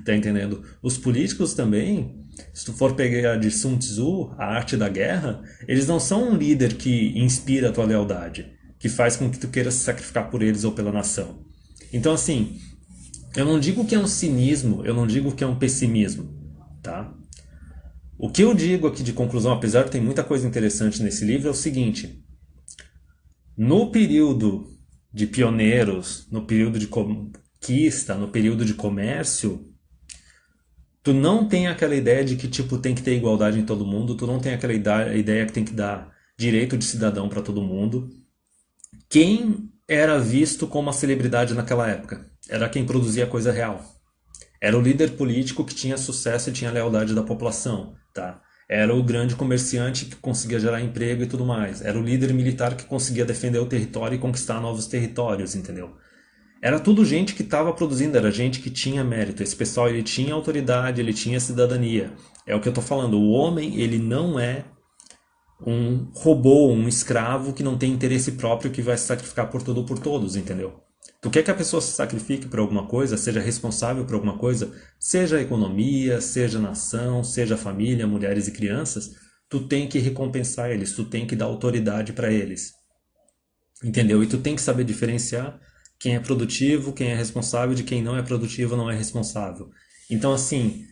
Tá entendendo? Os políticos também, se tu for pegar de Sun Tzu, a arte da guerra, eles não são um líder que inspira a tua lealdade, que faz com que tu queira se sacrificar por eles ou pela nação. Então, assim, eu não digo que é um cinismo, eu não digo que é um pessimismo, tá? O que eu digo aqui de conclusão, apesar de ter muita coisa interessante nesse livro, é o seguinte: no período de pioneiros, no período de conquista, no período de comércio, tu não tem aquela ideia de que tipo tem que ter igualdade em todo mundo, tu não tem aquela ideia que tem que dar direito de cidadão para todo mundo. Quem era visto como uma celebridade naquela época? Era quem produzia coisa real. Era o líder político que tinha sucesso e tinha lealdade da população, tá? Era o grande comerciante que conseguia gerar emprego e tudo mais. Era o líder militar que conseguia defender o território e conquistar novos territórios, entendeu? Era tudo gente que estava produzindo, era gente que tinha mérito. Esse pessoal, ele tinha autoridade, ele tinha cidadania. É o que eu tô falando. O homem, ele não é um robô, um escravo que não tem interesse próprio que vai se sacrificar por tudo ou por todos, entendeu? Tu quer que a pessoa se sacrifique por alguma coisa, seja responsável por alguma coisa, seja a economia, seja a nação, seja a família, mulheres e crianças, tu tem que recompensar eles, tu tem que dar autoridade para eles, entendeu? E tu tem que saber diferenciar quem é produtivo, quem é responsável, de quem não é produtivo, não é responsável. Então, assim,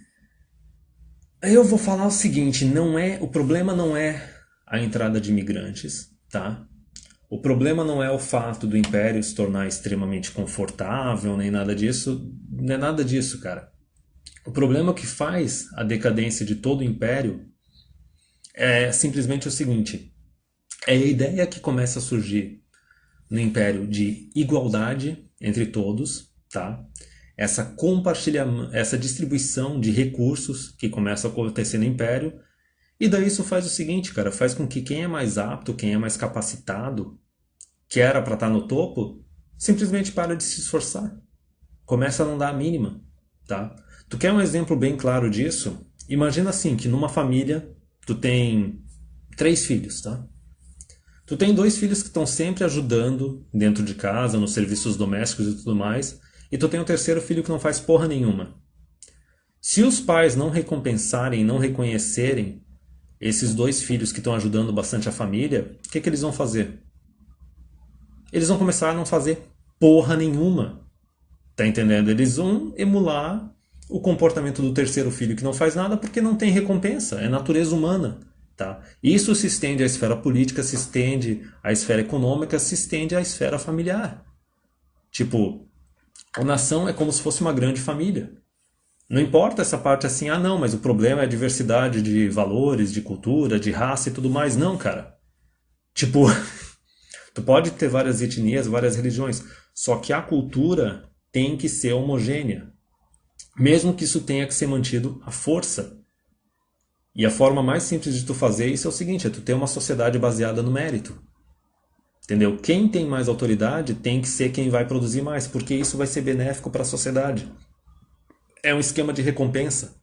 eu vou falar o seguinte, o problema não é a entrada de imigrantes, tá? O problema não é o fato do império se tornar extremamente confortável, nem nada disso, não é nada disso, cara. O problema que faz a decadência de todo o império é simplesmente o seguinte: é a ideia que começa a surgir no império de igualdade entre todos, tá? Essa distribuição de recursos que começa a acontecer no império, e daí isso faz o seguinte, cara, faz com que quem é mais apto, quem é mais capacitado, que era para estar no topo, simplesmente para de se esforçar. Começa a não dar a mínima, tá? Tu quer um exemplo bem claro disso? Imagina assim, que numa família tu tem 3 filhos, tá? Tu tem 2 filhos que estão sempre ajudando dentro de casa, nos serviços domésticos e tudo mais, e tu tem o terceiro filho que não faz porra nenhuma. Se os pais não recompensarem, não reconhecerem esses 2 filhos que estão ajudando bastante a família, o que que eles vão fazer? Eles vão começar a não fazer porra nenhuma. Tá entendendo? Eles vão emular o comportamento do terceiro filho que não faz nada porque não tem recompensa, é natureza humana. Tá? Isso se estende à esfera política, se estende à esfera econômica, se estende à esfera familiar. Tipo, a nação é como se fosse uma grande família. Não importa essa parte assim, ah não, mas o problema é a diversidade de valores, de cultura, de raça e tudo mais. Não, cara. Tipo, tu pode ter várias etnias, várias religiões, só que a cultura tem que ser homogênea. Mesmo que isso tenha que ser mantido à força. E a forma mais simples de tu fazer isso é o seguinte, é tu ter uma sociedade baseada no mérito. Entendeu? Quem tem mais autoridade tem que ser quem vai produzir mais, porque isso vai ser benéfico para a sociedade. É um esquema de recompensa.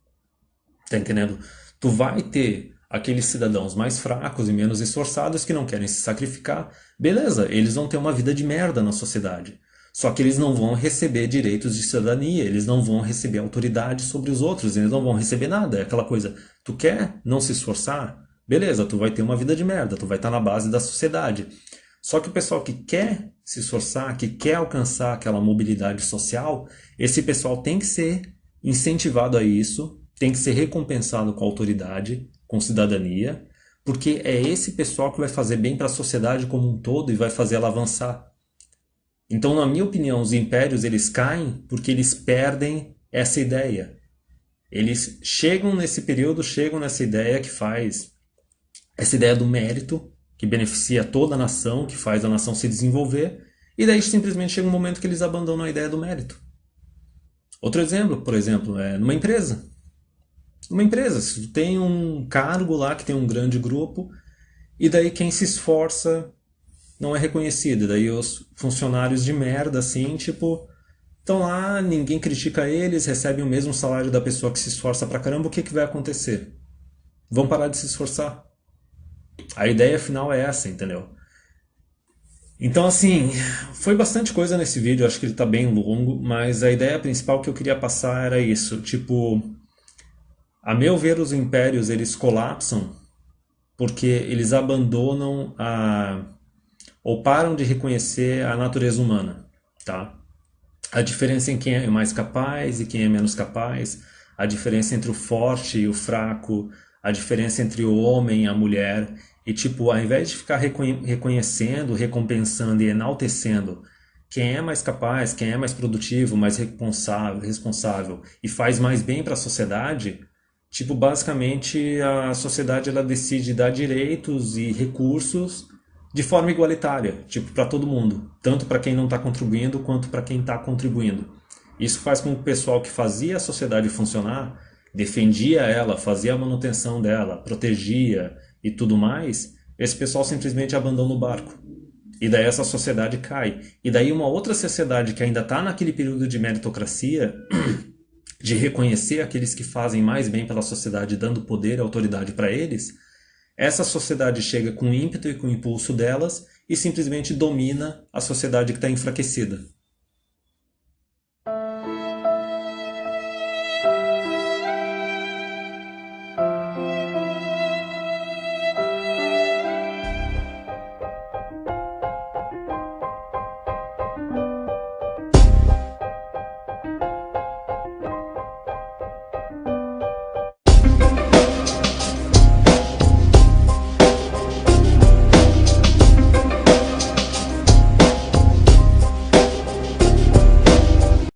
Tá entendendo? Tu vai ter aqueles cidadãos mais fracos e menos esforçados que não querem se sacrificar. Beleza, eles vão ter uma vida de merda na sociedade. Só que eles não vão receber direitos de cidadania, eles não vão receber autoridade sobre os outros, eles não vão receber nada. É aquela coisa, tu quer não se esforçar? Beleza, tu vai ter uma vida de merda, tu vai estar na base da sociedade. Só que o pessoal que quer se esforçar, que quer alcançar aquela mobilidade social, esse pessoal tem que ser incentivado a isso, tem que ser recompensado com autoridade, com cidadania, porque é esse pessoal que vai fazer bem para a sociedade como um todo e vai fazer ela avançar. Então, na minha opinião, os impérios eles caem porque eles perdem essa ideia. Eles chegam nesse período, chegam nessa ideia que faz essa ideia do mérito, que beneficia toda a nação, que faz a nação se desenvolver, e daí simplesmente chega um momento que eles abandonam a ideia do mérito. Outro exemplo, por exemplo, é numa empresa. Numa empresa, se tu tem um cargo lá que tem um grande grupo, e daí quem se esforça não é reconhecido. Daí os funcionários de merda, assim, tipo, estão lá, ninguém critica eles, recebem o mesmo salário da pessoa que se esforça pra caramba, o que que vai acontecer? Vão parar de se esforçar. A ideia final é essa, entendeu? Então, assim, foi bastante coisa nesse vídeo, acho que ele tá bem longo, mas a ideia principal que eu queria passar era isso, tipo, a meu ver os impérios, eles colapsam porque eles abandonam ou param de reconhecer a natureza humana, tá? A diferença em quem é mais capaz e quem é menos capaz, a diferença entre o forte e o fraco, a diferença entre o homem e a mulher, e tipo, ao invés de ficar reconhecendo, recompensando e enaltecendo quem é mais capaz, quem é mais produtivo, mais responsável e faz mais bem para a sociedade, tipo, basicamente a sociedade ela decide dar direitos e recursos de forma igualitária, tipo, para todo mundo, tanto para quem não está contribuindo quanto para quem está contribuindo. Isso faz com que o pessoal que fazia a sociedade funcionar defendia ela, fazia a manutenção dela, protegia e tudo mais, esse pessoal simplesmente abandona o barco. E daí essa sociedade cai. E daí uma outra sociedade que ainda está naquele período de meritocracia, de reconhecer aqueles que fazem mais bem pela sociedade, dando poder e autoridade para eles, essa sociedade chega com o ímpeto e com o impulso delas e simplesmente domina a sociedade que está enfraquecida.